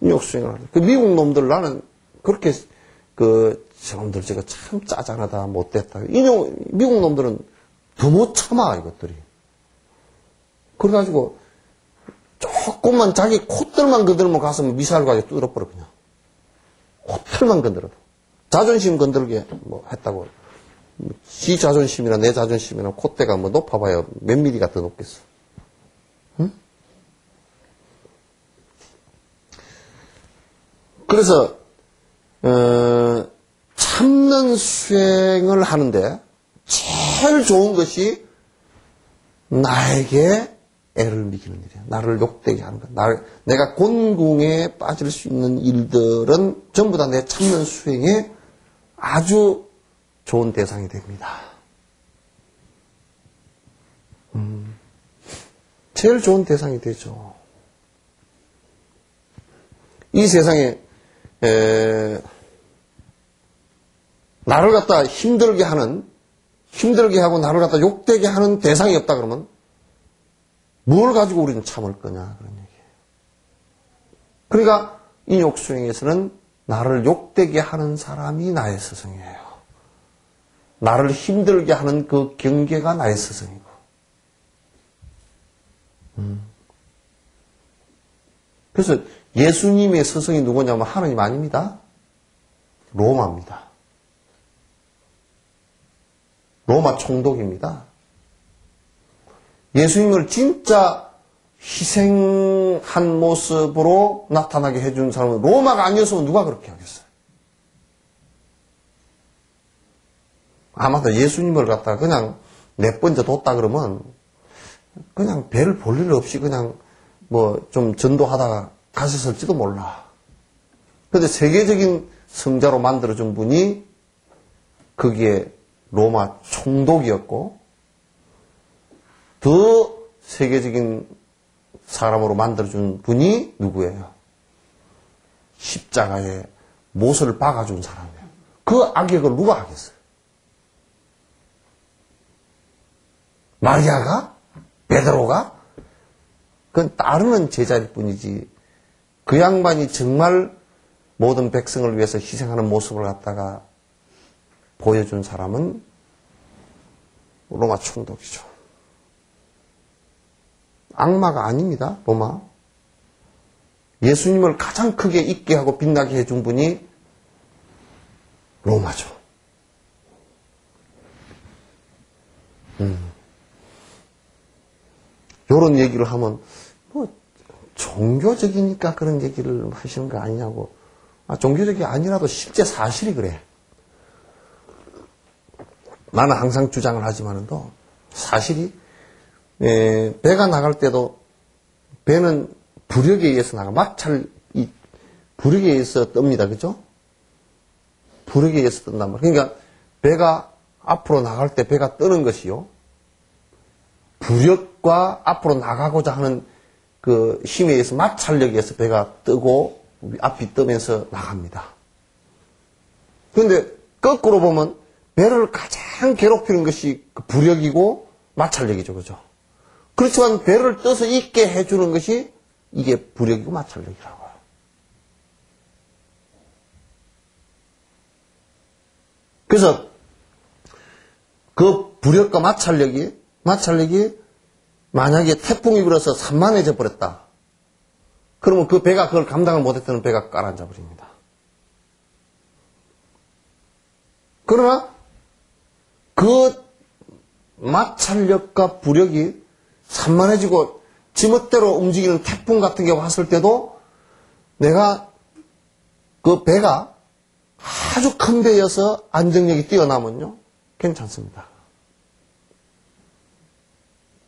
인욕수행을 할 때. 그 미국 놈들 나는 그렇게 저놈들 제가 참 짜증나다 못됐다. 미국 놈들은 더 못 참아 이것들이. 그래가지고 조금만 자기 콧들만 건들면 가서 미사일 가지고 뚫어버려 그냥. 콧들만 건드려도. 자존심 건들게 했다고. 지 자존심이나 내 자존심이나 콧대가 높아봐야 몇 미리가 더 높겠어. 응? 그래서, 참는 수행을 하는데, 제일 좋은 것이 나에게 애를 미기는 일이야. 나를 욕되게 하는 거야. 내가 곤궁에 빠질 수 있는 일들은 전부 다 내 참는 수행에 아주 좋은 대상이 됩니다. 제일 좋은 대상이 되죠. 이 세상에 나를 갖다 힘들게 하고 나를 갖다 욕되게 하는 대상이 없다 그러면 뭘 가지고 우리는 참을 거냐 그런 얘기예요. 그러니까 인욕수행에서는 나를 욕되게 하는 사람이 나의 스승이에요. 나를 힘들게 하는 그 경계가 나의 스승이고. 그래서 예수님의 스승이 누구냐면 하나님 아닙니다. 로마입니다. 로마 총독입니다. 예수님을 진짜 희생한 모습으로 나타나게 해준 사람은 로마가 아니었으면 누가 그렇게 하겠어요? 아마도 예수님을 갖다가 그냥 몇 번째 뒀다 그러면 그냥 별 볼 일 없이 그냥 좀 전도하다가 가셨을지도 몰라. 그런데 세계적인 성자로 만들어준 분이 거기에 로마 총독이었고 더 세계적인 사람으로 만들어준 분이 누구예요? 십자가에 못을 박아준 사람이에요. 그 악역을 누가 하겠어요? 마리아가? 베드로가? 그건 따르는 제자일 뿐이지 그 양반이 정말 모든 백성을 위해서 희생하는 모습을 갖다가 보여준 사람은 로마 총독이죠. 악마가 아닙니다. 로마. 예수님을 가장 크게 있게 하고 빛나게 해준 분이 로마죠. 요런 얘기를 하면, 뭐, 종교적이니까 그런 얘기를 하시는 거 아니냐고. 종교적이 아니라도 실제 사실이 그래. 나는 항상 주장을 하지만도, 사실이, 배가 나갈 때도, 배는 부력에 의해서 부력에 의해서 뜹니다. 그죠? 부력에 의해서 뜬단 말이에요. 그러니까, 배가 앞으로 나갈 때 배가 뜨는 것이요. 부력과 앞으로 나가고자 하는 그 힘에 의해서 마찰력에 의해서 배가 뜨고 앞이 뜨면서 나갑니다. 그런데 거꾸로 보면 배를 가장 괴롭히는 것이 그 부력이고 마찰력이죠. 그죠? 그렇지만 배를 떠서 있게 해주는 것이 이게 부력이고 마찰력이라고요. 그래서 그 부력과 마찰력이 만약에 태풍이 불어서 산만해져 버렸다. 그러면 그 배가 그걸 감당을 못했던 배가 가라앉아 버립니다. 그러나 그 마찰력과 부력이 산만해지고 지멋대로 움직이는 태풍 같은 게 왔을 때도 내가 그 배가 아주 큰 배여서 안정력이 뛰어나면요. 괜찮습니다.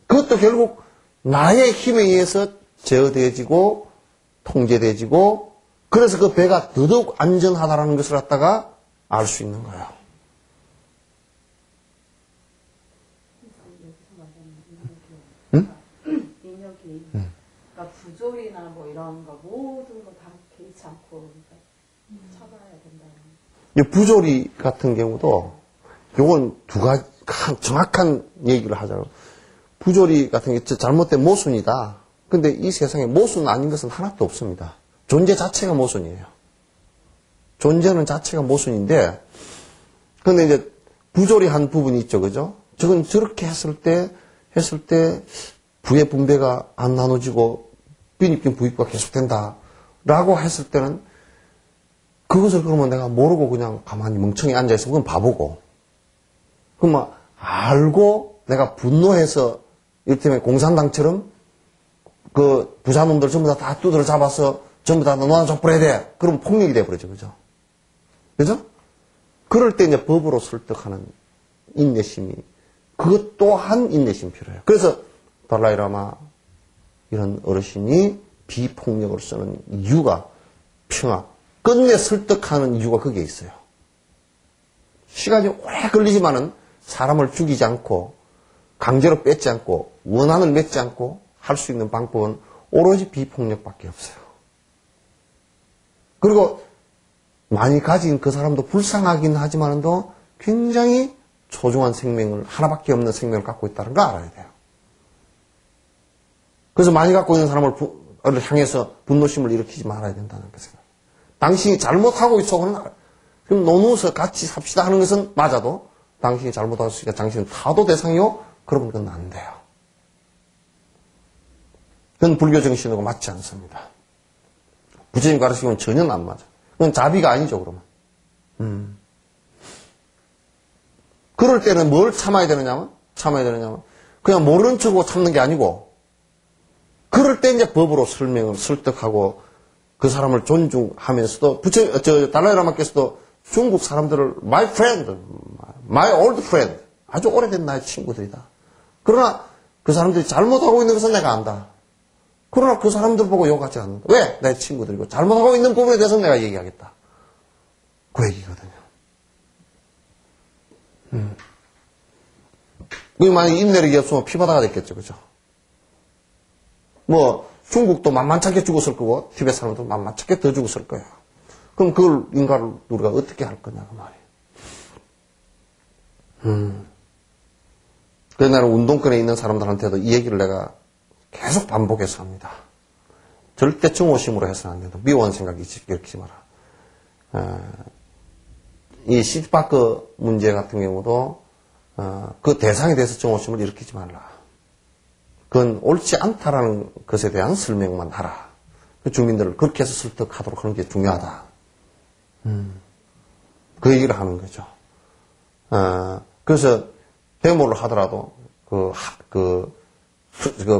그것도 결국 나의 힘에 의해서 제어되어지고 통제되어지고 그래서 그 배가 더더욱 안전하다는 것을 갖다가 알 수 있는 거예요. 응? 인력이 그러니까 부조리나 뭐 이런 거 모든 거 다 개의치 않고 쳐봐야 된다는. 이 부조리 같은 경우도 요건 두 가지 정확한 얘기를 하자면 부조리 같은 게 잘못된 모순이다. 근데 이 세상에 모순 아닌 것은 하나도 없습니다. 존재 자체가 모순이에요. 존재는 자체가 모순인데 근데 이제 부조리한 부분이 있죠. 그죠? 저건 저렇게 했을 때 부의 분배가 안 나눠지고 빈입빈 부익부가 계속된다. 라고 했을 때는 그것을 그러면 내가 모르고 그냥 가만히 멍청히 앉아있으면 그건 바보고 그럼 알고 내가 분노해서 이를테면 공산당처럼 그 부자놈들 전부 다 두드러 잡아서 전부 다 너나 족불해야 돼. 그럼 폭력이 돼버리죠. 그죠? 그죠? 그럴 때 이제 법으로 설득하는 인내심이 그것 또한 인내심이 필요해요. 그래서 달라이라마 이런 어르신이 비폭력을 쓰는 이유가 평화, 끝내 설득하는 이유가 거기에 있어요. 시간이 오래 걸리지만은 사람을 죽이지 않고 강제로 뺏지 않고 원한을 맺지 않고 할 수 있는 방법은 오로지 비폭력밖에 없어요. 그리고 많이 가진 그 사람도 불쌍하긴 하지만도 굉장히 소중한 생명을 하나밖에 없는 생명을 갖고 있다는 걸 알아야 돼요. 그래서 많이 갖고 있는 사람을 향해서 분노심을 일으키지 말아야 된다는 것입니다. 당신이 잘못하고 있어서는 그럼 나누어서 같이 삽시다 하는 것은 맞아도 당신이 잘못하고 있으니까 당신은 타도 대상이요? 그러면 그건 안 돼요. 그건 불교 정신하고 맞지 않습니다. 부처님 가르치고는 전혀 안 맞아. 그건 자비가 아니죠, 그러면. 그럴 때는 뭘 참아야 되느냐면 그냥 모르는 척하고 참는 게 아니고 그럴 때 이제 법으로 설명을 설득하고 그 사람을 존중하면서도 달라이라마께서도 중국 사람들을 my friend, my old friend 아주 오래된 나의 친구들이다. 그러나 그 사람들이 잘못하고 있는 것은 내가 안다. 그러나 그 사람들 보고 욕하지 않는다. 왜? 내 친구들이고 잘못하고 있는 부분에 대해서 내가 얘기하겠다. 그 얘기거든요. 만약에 인내력이 없으면 피바다가 됐겠죠. 그죠? 중국도 만만찮게 죽었을 거고, 티베트 사람도 만만찮게 더 죽었을 거예요. 그럼 그걸 인간을 우리가 어떻게 할 거냐고 말이에요. 그래서 나는 운동권에 있는 사람들한테도 이 얘기를 내가 계속 반복해서 합니다. 절대 증오심으로 해서는 안 된다. 미워한 생각이 일으키지 마라. 이 시티파크 문제 같은 경우도 그 대상에 대해서 증오심을 일으키지 말라. 그건 옳지 않다라는 것에 대한 설명만 하라. 그 주민들을 그렇게 해서 설득하도록 하는 게 중요하다. 그 얘기를 하는 거죠. 그래서 데모를 하더라도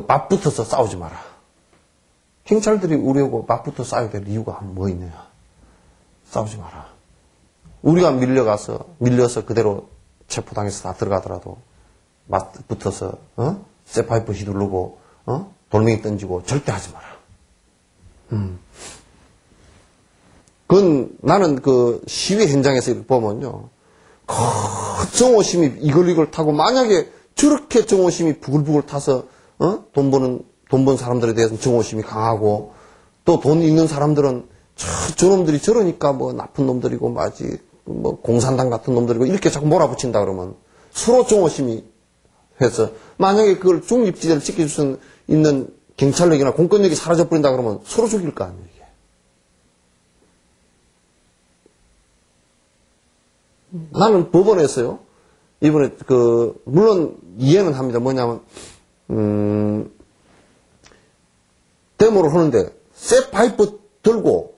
맞붙어서 싸우지 마라. 경찰들이 우리하고 맞붙어 싸워야 될 이유가 뭐 있느냐. 싸우지 마라. 우리가 밀려서 그대로 체포당해서 다 들어가더라도 맞붙어서 쇠파이프 휘두르고 돌멩이 던지고 절대 하지 마라. 그건 나는 그 시위 현장에서 이렇게 보면요. 정오심이 이걸 타고 만약에 저렇게 정오심이 부글부글 타서 돈 번 사람들에 대해서는 정오심이 강하고 또 돈 있는 사람들은 저놈들이 저러니까 뭐 나쁜 놈들이고 마치 뭐 공산당 같은 놈들이고 이렇게 자꾸 몰아붙인다 그러면 서로 정오심이 해서 만약에 그걸 중립지대를 지켜줄 수 있는 경찰력이나 공권력이 사라져버린다 그러면 서로 죽일 거 아니에요. 나는 법원에서요, 이번에 물론 이해는 합니다. 뭐냐면, 데모를 하는데, 쇠파이프 들고,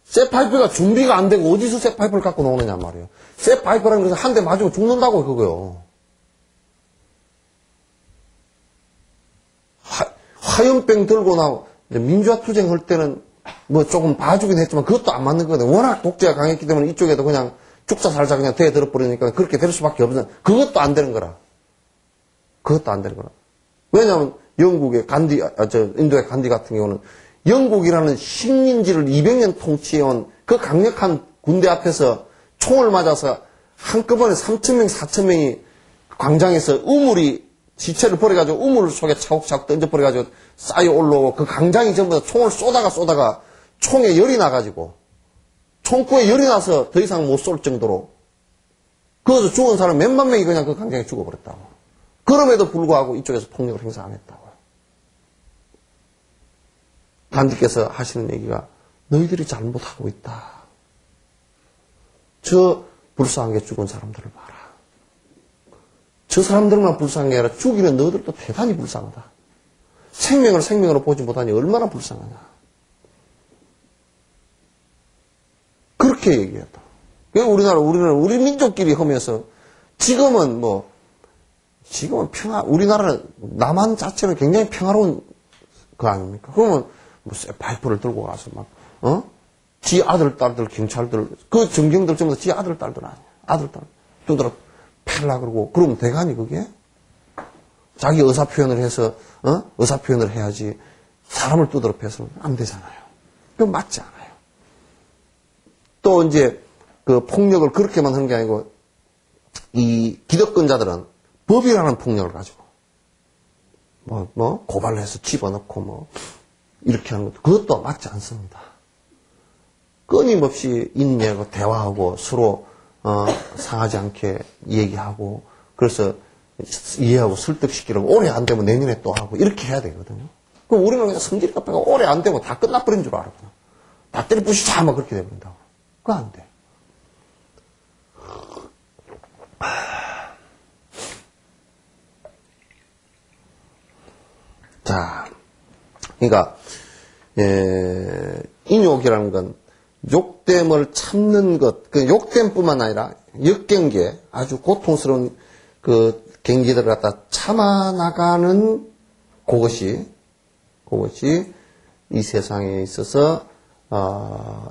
쇠파이프가 준비가 안 되고 어디서 쇠파이프를 갖고 나오느냐 말이에요. 쇠파이프라는 것은 한 대 맞으면 죽는다고 그거요. 화염병 들고 민주화 투쟁 할 때는 뭐 조금 봐주긴 했지만 그것도 안 맞는 거거든요. 워낙 독재가 강했기 때문에 이쪽에도 그냥 죽자 살자 그냥 대들어버리니까 그렇게 될 수밖에 없는, 그것도 안 되는 거라. 그것도 안 되는 거라. 왜냐하면 영국의 인도의 간디 같은 경우는 영국이라는 식민지를 200년 통치해온 그 강력한 군대 앞에서 총을 맞아서 한꺼번에 3,000명, 4,000명이 광장에서 시체를 버려가지고 우물 속에 차곡차곡 던져버려가지고 쌓여 올라오고 그 광장이 전부 다 총을 쏘다가 총에 열이 나가지고 총구에 열이 나서 더 이상 못 쏠 정도로 거기서 죽은 사람 몇만 명이 그냥 그 광장에 죽어버렸다고. 그럼에도 불구하고 이쪽에서 폭력을 행사 안 했다고요. 간디께서 하시는 얘기가 너희들이 잘못하고 있다. 저 불쌍하게 죽은 사람들을 봐라. 저 사람들만 불쌍한 게 아니라 죽이는 너희들도 대단히 불쌍하다. 생명을 생명으로 보지 못하니 얼마나 불쌍하냐. 그렇게 얘기했다. 우리 민족끼리 하면서 지금은 우리나라는 남한 자체는 굉장히 평화로운 거 아닙니까? 그러면 파이프를 들고 가서 지 아들, 딸들, 경찰들, 그 정경들 전부 다 지 아들, 딸들 아니야. 아들, 딸. 두드러 패라 그러고, 그러면 대가니, 그게? 자기 의사표현을 해서, 의사표현을 해야지. 사람을 두드러 패서는 안 되잖아요. 그건 맞지 않아요. 또 이제, 그 폭력을 그렇게만 하는 게 아니고, 이 기득권자들은 법이라는 폭력을 가지고, 고발을 해서 집어넣고, 이렇게 하는 것도, 그것도 맞지 않습니다. 끊임없이 인내하고 대화하고 서로 상하지 않게 얘기하고 그래서 이해하고 설득시키려고 올해 안 되면 내년에 또 하고 이렇게 해야 되거든요. 그럼 우리는 그냥 성질 깎다가 올해 안 되면 다 끝나버린 줄 알았구나. 다 때려 부시자 막 그렇게 돼버린다고. 그거 안 돼. 자, 그러니까 인욕이라는 건 욕됨을 참는 것, 그 욕됨뿐만 아니라 역경계, 아주 고통스러운 그 경계들을 갖다 참아나가는 그것이 이 세상에 있어서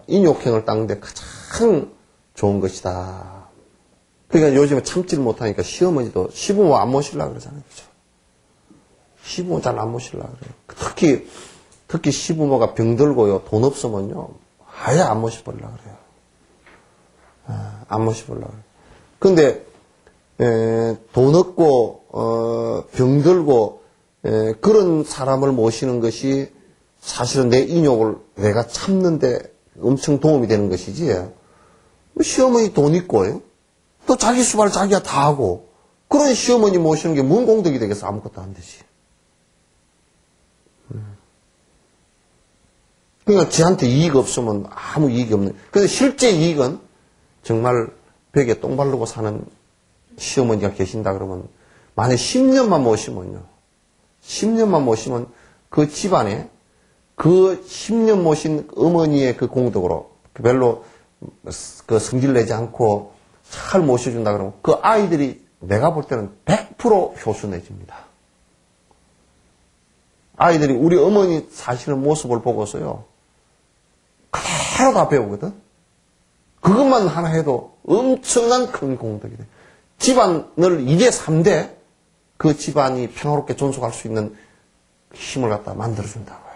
인욕행을 닦는 데 가장 좋은 것이다. 그러니까 요즘에 참지를 못하니까 시어머니도 시부모 안 모시려고 그러잖아요. 그렇죠? 시부모 잘 안 모시려고 그래요. 특히 시부모가 병들고요, 돈 없으면요, 아예 안 모셔버리려고 그래요. 안 모셔버리려고 그래요. 근데, 돈 없고, 병들고, 그런 사람을 모시는 것이 사실은 내 인욕을 내가 참는데 엄청 도움이 되는 것이지. 시어머니 돈 있고, 또 자기 수발 자기가 다 하고, 그런 시어머니 모시는 게 뭔 공덕이 되겠어? 아무것도 안 되지. 그러니까 지한테 이익 없으면 아무 이익이 없는. 근데 실제 이익은 정말 벽에 똥 바르고 사는 시어머니가 계신다 그러면 만약 10년만 모시면요. 10년만 모시면 그 집안에 그 10년 모신 어머니의 그 공덕으로 별로 그 성질 내지 않고 잘 모셔준다 그러면 그 아이들이 내가 볼 때는 100% 효순해집니다. 아이들이 우리 어머니 사시는 모습을 보고서요. 그대로 다 배우거든. 그것만 하나 해도 엄청난 큰 공덕이 돼. 집안을 2대 3대 그 집안이 평화롭게 존속할 수 있는 힘을 갖다 만들어준다고요.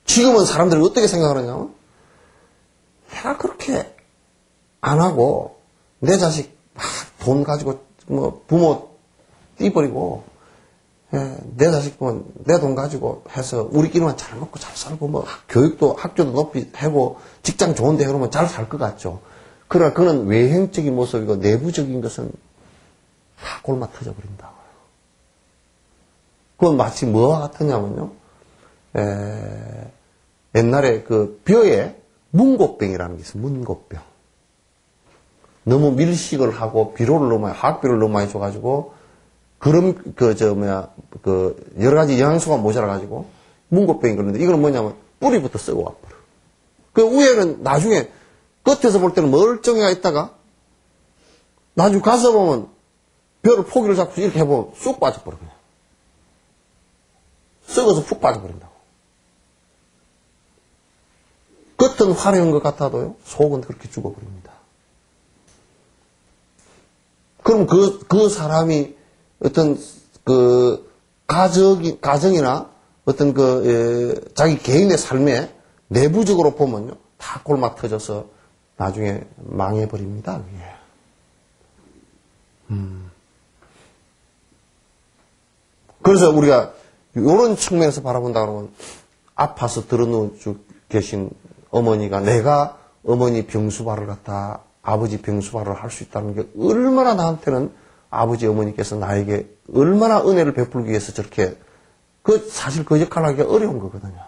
지금은 사람들이 어떻게 생각하느냐? 내가 그렇게 안 하고 내 자식 막 돈 가지고 뭐 부모 띠버리고 내 자식 보면 내 돈 가지고 해서 우리끼리만 잘 먹고 잘 살고 뭐 교육도 학교도 높이 하고 직장 좋은데 그러면 잘 살 것 같죠. 그러나 그는 외형적인 모습이고 내부적인 것은 다 골마 터져버린다고요. 그건 마치 뭐와 같으냐면요. 옛날에 그 벼에 문고병이라는 게 있어요. 문고병. 너무 밀식을 하고 비료를 너무 많이, 화학비료를 너무 많이 줘가지고 그럼 여러 가지 영양소가 모자라가지고 문고병이 그러는데 이거는 뭐냐면 뿌리부터 썩어 와버려. 그 위에는 나중에 끝에서 볼 때는 멀쩡해가 있다가 나중에 가서 보면 벼를 포기를 잡고 이렇게 해보면 쑥 빠져버려 그냥. 썩어서 푹 빠져버린다고. 겉은 화려한 것 같아도요 속은 그렇게 죽어버립니다. 그럼 그 사람이 어떤 가정이나 어떤 자기 개인의 삶에 내부적으로 보면요 다 골마 터져서 나중에 망해버립니다. 그래서 우리가 이런 측면에서 바라본다 그러면 아파서 들어누워 계신 어머니가 내가 어머니 병수발을 갖다 아버지 병수발을 할 수 있다는 게 얼마나 나한테는 아버지 어머니께서 나에게 얼마나 은혜를 베풀기 위해서 저렇게 사실 그 역할을 하기가 어려운 거거든요.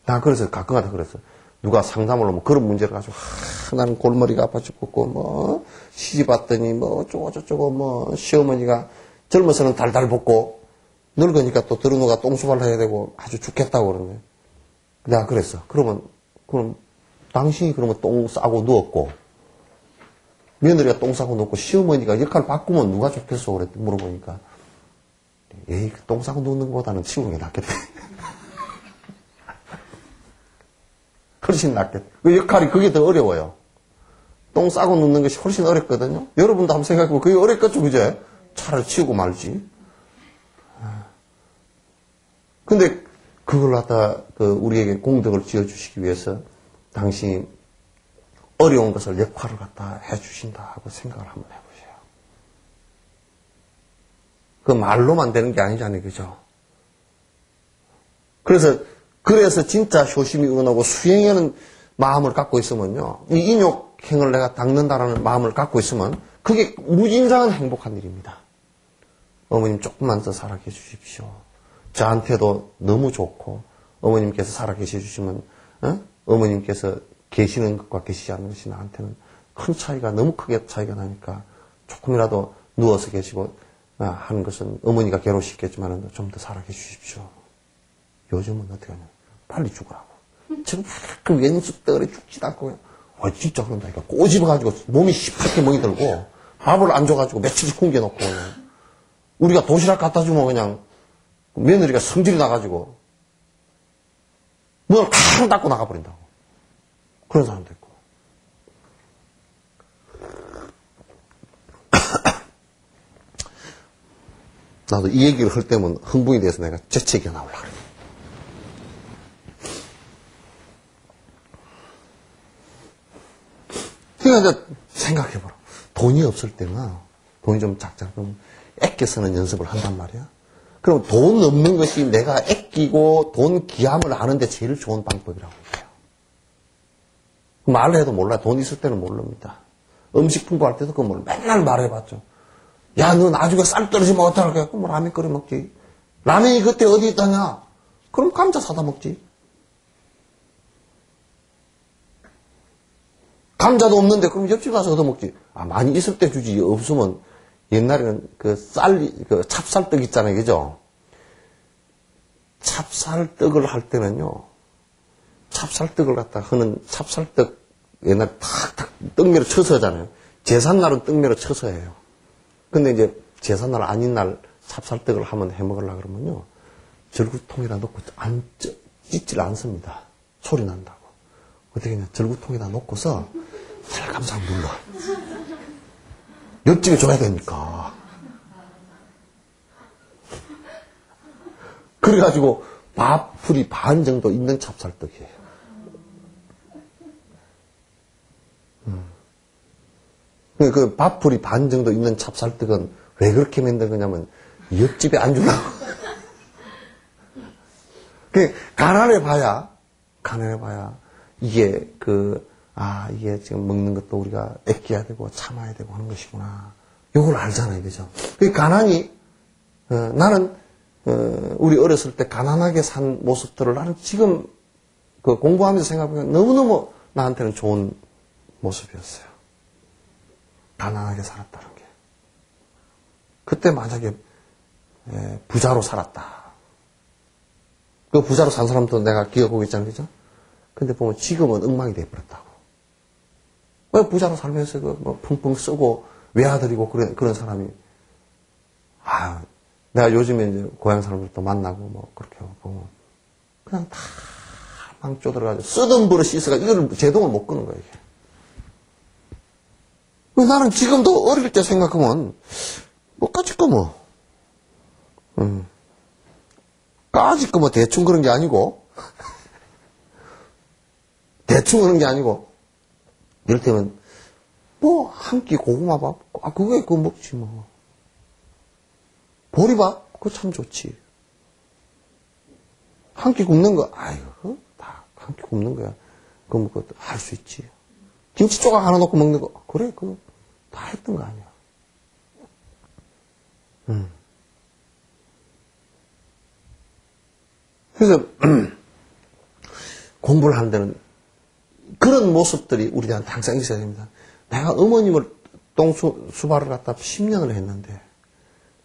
나 그래서 가끔가다 그랬어. 누가 상담을 하면 그런 문제를 가지고 나는 골머리가 아파 죽겠고 뭐 시집 왔더니 뭐 어쩌고 저쩌고 뭐 시어머니가 젊어서는 달달 볶고 늙으니까 또 들어누가 똥수발 해야 되고 아주 죽겠다고 그러네. 내가 그랬어. 그럼 당신이 그러면 똥 싸고 누웠고 며느리가 똥 싸고 누웠고 시어머니가 역할 바꾸면 누가 좋겠어 그랬 물어보니까 에이 똥 싸고 누우는 것보다는 치우는 게 낫겠다. 훨씬 낫겠다. 그 역할이 그게 더 어려워요. 똥 싸고 눕는 것이 훨씬 어렵거든요. 여러분도 한번 생각해보면 그게 어렵겠죠, 그제? 차라리 치우고 말지. 근데 그걸 갖다 우리에게 공덕을 지어주시기 위해서 당신이 어려운 것을 역할을 갖다 해주신다 하고 생각을 한번 해보세요. 그 말로만 되는 게 아니잖아요, 그죠? 그래서 진짜 효심이 우러나고 수행하는 마음을 갖고 있으면요, 이 인욕행을 내가 닦는다라는 마음을 갖고 있으면 그게 무진장한 행복한 일입니다. 어머님 조금만 더 살아계 주십시오. 저한테도 너무 좋고 어머님께서 살아계셔 주시면 어머님께서 계시는 것과 계시지 않는 것이 나한테는 큰 차이가 너무 크게 차이가 나니까 조금이라도 누워서 계시고 하는 것은 어머니가 괴로우시겠지만 좀 더 살아계 주십시오. 요즘은 어떻게 하냐 빨리 죽으라고. 지금 그 왼수떡이 죽지도 않고 진짜 그런다니까 꼬집어가지고 몸이 시퍼렇게 멍이 들고 밥을 안 줘가지고 며칠씩 굶겨놓고 그냥. 우리가 도시락 갖다 주면 그냥 며느리가 성질이 나가지고 문을 쾅 닫고 나가버린다고. 그런 사람도 있고. 나도 이 얘기를 할 때면 흥분이 돼서 내가 재채기가 나오려고 그래. 그러니까 생각해보라. 돈이 없을 때는 돈이 좀 작작하면 아껴 쓰는 연습을 한단 말이야. 그럼 돈 없는 것이 내가 아끼고 돈 기함을 아는데 제일 좋은 방법이라고 해요. 말을 해도 몰라. 돈 있을 때는 모릅니다. 음식 풍부할 때도 그걸 맨날 말해봤죠. 야, 너 나중에 쌀 떨어지면 어떡할까? 그럼 라면 끓여 먹지. 라면이 그때 어디 있다냐? 그럼 감자 사다 먹지. 감자도 없는데 그럼 옆집 가서 얻어 먹지. 많이 있을 때 주지. 없으면 옛날에는 찹쌀떡 있잖아요. 그죠? 찹쌀떡을 할 때는요. 찹쌀떡을 갖다 하는 찹쌀떡 옛날에 탁탁 떡매로 쳐서 하잖아요. 제삿날은 떡매로 쳐서 해요. 근데 이제 제삿날 아닌 날 찹쌀떡을 한번 해 먹으려고 그러면요. 절구통에다 넣고 찢질 않습니다. 소리 난다고. 어떻게 했냐. 절구통에다 놓고서 살감살 눌러. 옆집에 줘야 되니까. 그래가지고 밥풀이 반 정도 있는 찹쌀떡이에요. 그 밥풀이 반 정도 있는 찹쌀떡은 왜 그렇게 만든 거냐면 옆집에 안 주려고. 가난해봐야 이게 이게 지금 먹는 것도 우리가 아껴야 되고 참아야 되고 하는 것이구나. 이걸 알잖아요, 그죠? 그 가난이 나는 우리 어렸을 때 가난하게 산 모습들을 나는 지금 그 공부하면서 생각해보면 너무너무 나한테는 좋은 모습이었어요. 가난하게 살았다는 게. 그때 만약에 부자로 살았다. 그 부자로 산 사람도 내가 기억하고 있잖아요, 그죠? 근데 보면 지금은 엉망이 돼버렸다고. 왜 부자로 살면서 뭐 펑펑 쓰고 외아들이고 그런 사람이 내가 요즘에 이제 고향 사람들도 만나고 뭐 그렇게 보면 그냥 다 망쪼들어가지고 쓰던 버릇이 있어가 이거를 제동을 못 끄는 거예요, 이게. 나는 지금도 어릴 때 생각하면 까짓 거 까짓 거 대충 그런 게 아니고 대충 그런 게 아니고 이를테면 한 끼 고구마밥 그거 먹지 뭐. 보리밥 그거 참 좋지. 한 끼 굽는 거 아이고 다 한 끼 굽는 거야. 그거 뭐 할 수 있지. 김치 조각 하나 넣고 먹는 거 그래 그거 다 했던 거 아니야. 그래서 공부를 하는 데는 그런 모습들이 우리한테 항상 있어야 됩니다. 내가 어머님을 똥수발을 갖다 10년을 했는데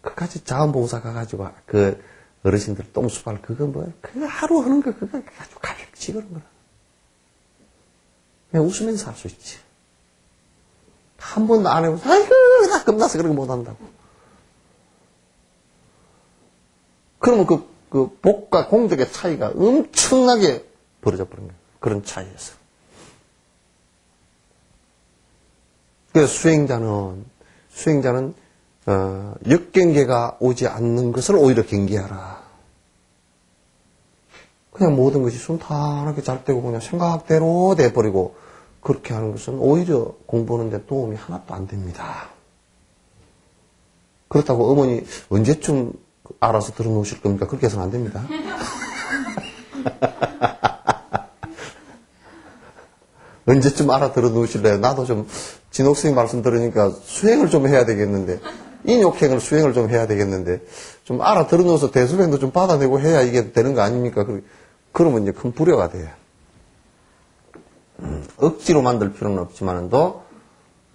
그까지 자원봉사 가가지고 그 어르신들 똥수발 그거 하루 하는 거 그거 아주 가볍지 그런 거라. 그냥 웃으면서 할 수 있지. 한 번도 안 해보고 아이고 나 겁나서 그런 거 못한다고. 그러면 그 복과 공덕의 차이가 엄청나게 벌어져 버린 거예요. 그런 차이에서. 그래서 수행자는 역경계가 오지 않는 것을 오히려 경계하라. 그냥 모든 것이 순탄하게 잘 되고 그냥 생각대로 돼버리고 그렇게 하는 것은 오히려 공부하는데 도움이 하나도 안 됩니다. 그렇다고 어머니 언제쯤 알아서 들어놓으실 겁니까? 그렇게 해서는 안 됩니다. 언제쯤 알아 들어놓으실래요? 나도 좀 진옥선생님 말씀 들으니까 수행을 좀 해야 되겠는데 인욕행을 수행을 좀 해야 되겠는데 좀 알아 들어놓아서 대수행도 좀 받아내고 해야 이게 되는 거 아닙니까? 그러면 이제 큰 불효가 돼요. 억지로 만들 필요는 없지만도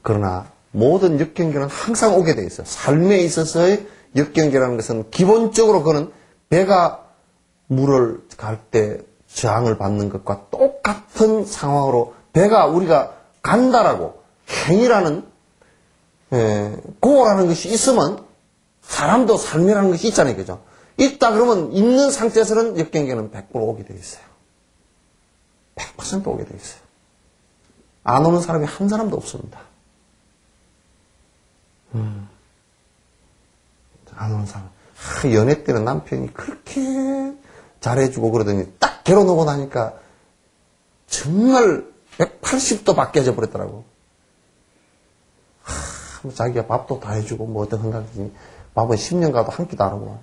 그러나 모든 역경계는 항상 오게 돼 있어요. 삶에 있어서의 역경계라는 것은 기본적으로 그는 배가 물을 갈 때 저항을 받는 것과 똑같은 상황으로 배가 우리가 간다라고 행위라는 고라는 것이 있으면 사람도 삶이라는 것이 있잖아요. 그죠? 있다 그러면 있는 상태에서는 역경계는 100% 오게 돼 있어요. 100% 오게 돼 있어요. 안 오는 사람이 한 사람도 없습니다. 안 오는 사람. 연애 때는 남편이 그렇게 잘해주고 그러더니 딱 결혼하고 나니까 정말 180도 바뀌어져 버렸더라고. 자기가 밥도 다 해주고 뭐 어떤 생각이지. 밥은 10년 가도 한 끼도 안 하고.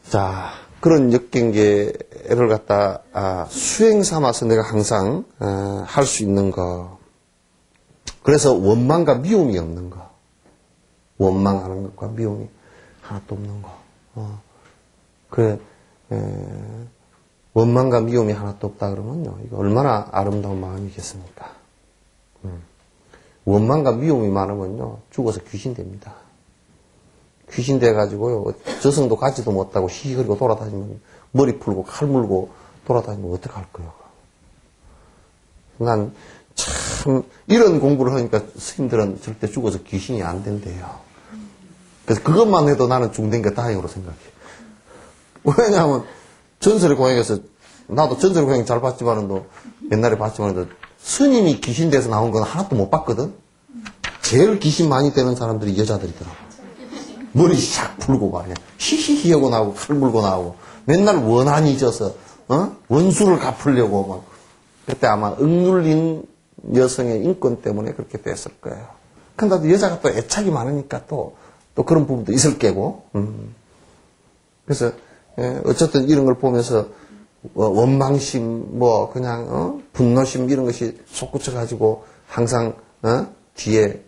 자, 그런 역경계를 갖다 수행 삼아서 내가 항상 할 수 있는 거. 그래서 원망과 미움이 없는 거. 원망하는 것과 미움이 하나도 없는 거. 원망과 미움이 하나도 없다 그러면요. 이거 얼마나 아름다운 마음이겠습니까? 원망과 미움이 많으면요. 죽어서 귀신 됩니다. 귀신 돼가지고요. 저승도 가지도 못하고 히히거리고 돌아다니면 머리 풀고 칼 물고 돌아다니면 어떡할 거예요? 난 참 참, 이런 공부를 하니까 스님들은 절대 죽어서 귀신이 안 된대요. 그래서 그것만 해도 나는 중된 게 다행으로 생각해. 왜냐하면, 전설의 고향에서, 나도 전설의 고향 잘 봤지만은, 옛날에 봤지만은, 스님이 귀신 돼서 나온 건 하나도 못 봤거든? 제일 귀신 많이 되는 사람들이 여자들이더라고. 머리 샥 풀고 막, 그냥, 히히히 하고 나오고, 칼 물고 나오고, 맨날 원한이 져서, 원수를 갚으려고 막, 그때 아마 억눌린 여성의 인권 때문에 그렇게 됐을 거예요. 근데 여자가 또 애착이 많으니까 또 그런 부분도 있을 게고. 그래서, 어쨌든 이런 걸 보면서, 원망심, 그냥, 분노심 이런 것이 솟구쳐가지고 항상, 뒤에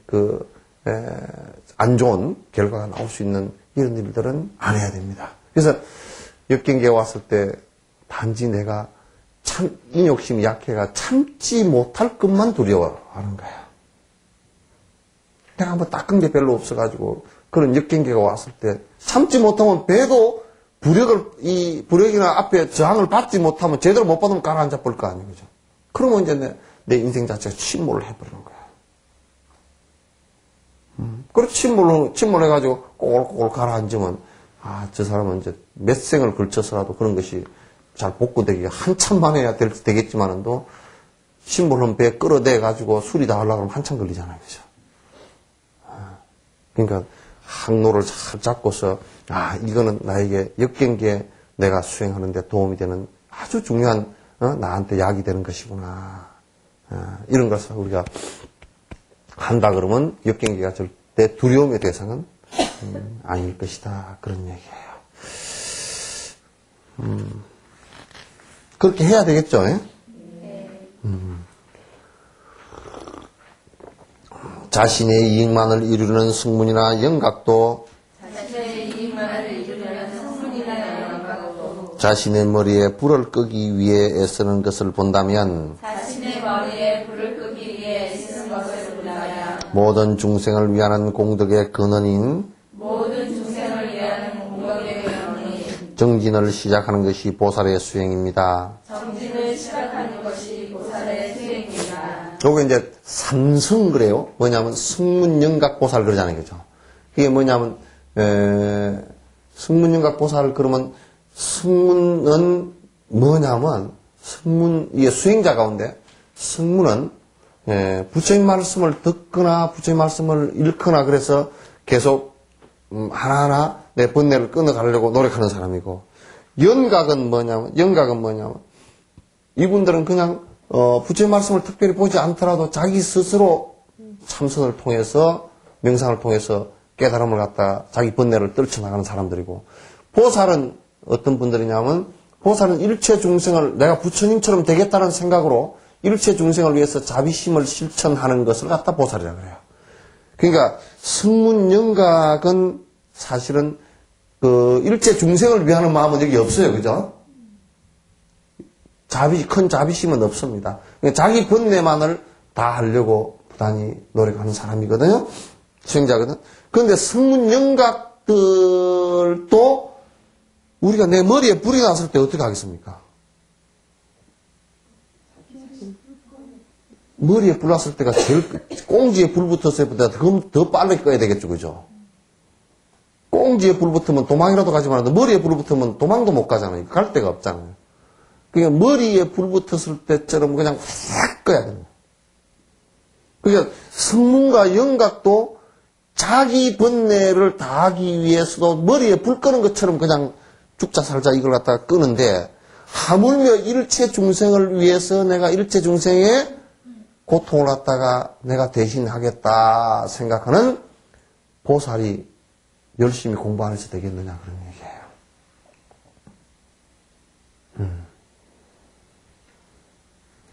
안 좋은 결과가 나올 수 있는 이런 일들은 안 해야 됩니다. 그래서 역경계에 왔을 때 단지 내가 참, 인욕심이 약해가 참지 못할 것만 두려워하는 거야. 내가 한번 닦은 게 별로 없어가지고 그런 역경계가 왔을 때 참지 못하면 배도 불력이나 앞에 저항을 받지 못하면 제대로 못 받으면 가라앉아 버릴 거 아니에요. 그죠? 그러면 이제 내 인생 자체가 침몰을 해버리는 거야. 그렇게 침몰해가지고 꼬골꼬골 가라앉으면, 저 사람은 이제 몇 생을 걸쳐서라도 그런 것이 잘 복구되기가 한참 만에 되겠지만은도, 침몰한 배에 끌어대가지고 술이 다 하려고 하면 한참 걸리잖아요. 그죠? 그러니까, 항로를 잘 잡고서, 이거는 나에게 역경기에 내가 수행하는데 도움이 되는 아주 중요한, 나한테 약이 되는 것이구나. 이런 것을 우리가 한다 그러면 역경기가 절대 두려움의 대상은 아닐 것이다. 그런 얘기예요. 그렇게 해야 되겠죠? 예? 자신의 이익만을 이루려는 승문이나 영각도 자신의 머리에 불을 끄기 위해 애쓰는 것을 본다면 모든 중생을 위하는 공덕의 근원인 정진을 시작하는 것이 보살의 수행입니다. 요거 이제 삼승 그래요. 뭐냐면 승문영각보살 그러잖아요. 그죠? 그게 뭐냐면 승문영각보살 그러면 승문은 뭐냐면 이게 수행자 가운데 승문은 부처님 말씀을 듣거나 부처님 말씀을 읽거나 그래서 계속 하나하나 내 번뇌를 끊어가려고 노력하는 사람이고, 영각은 뭐냐면 이분들은 그냥 부처님 말씀을 특별히 보지 않더라도 자기 스스로 참선을 통해서 명상을 통해서 깨달음을 갖다 자기 번뇌를 떨쳐나가는 사람들이고, 보살은 어떤 분들이냐면 보살은 일체 중생을 내가 부처님처럼 되겠다는 생각으로 일체 중생을 위해서 자비심을 실천하는 것을 갖다 보살이라고 그래요. 그러니까 승문영각은 사실은 일체 중생을 위하는 마음은 여기 없어요. 그죠? 큰 자비심은 없습니다. 그러니까 자기 번뇌만을 다 하려고 부단히 노력하는 사람이거든요. 수행자거든. 그런데 승문영각들도 우리가 내 머리에 불이 났을 때 어떻게 하겠습니까? 머리에 불 났을 때가 제일 꽁지에 불 붙었을 때보다 더 빨리 꺼야 되겠죠. 그죠? 꽁지에 불 붙으면 도망이라도 가지만 머리에 불 붙으면 도망도 못 가잖아요. 갈 데가 없잖아요. 그러니까 머리에 불 붙었을 때처럼 그냥 확 꺼야 됩니다. 그러니까 승문과 영각도 자기 번뇌를 다하기 위해서도 머리에 불 끄는 것처럼 그냥 죽자 살자 이걸 갖다가 끄는데, 하물며 일체 중생을 위해서 내가 일체 중생의 고통을 갖다가 내가 대신하겠다 생각하는 보살이 열심히 공부 안 해서 되겠느냐 그런 얘기예요.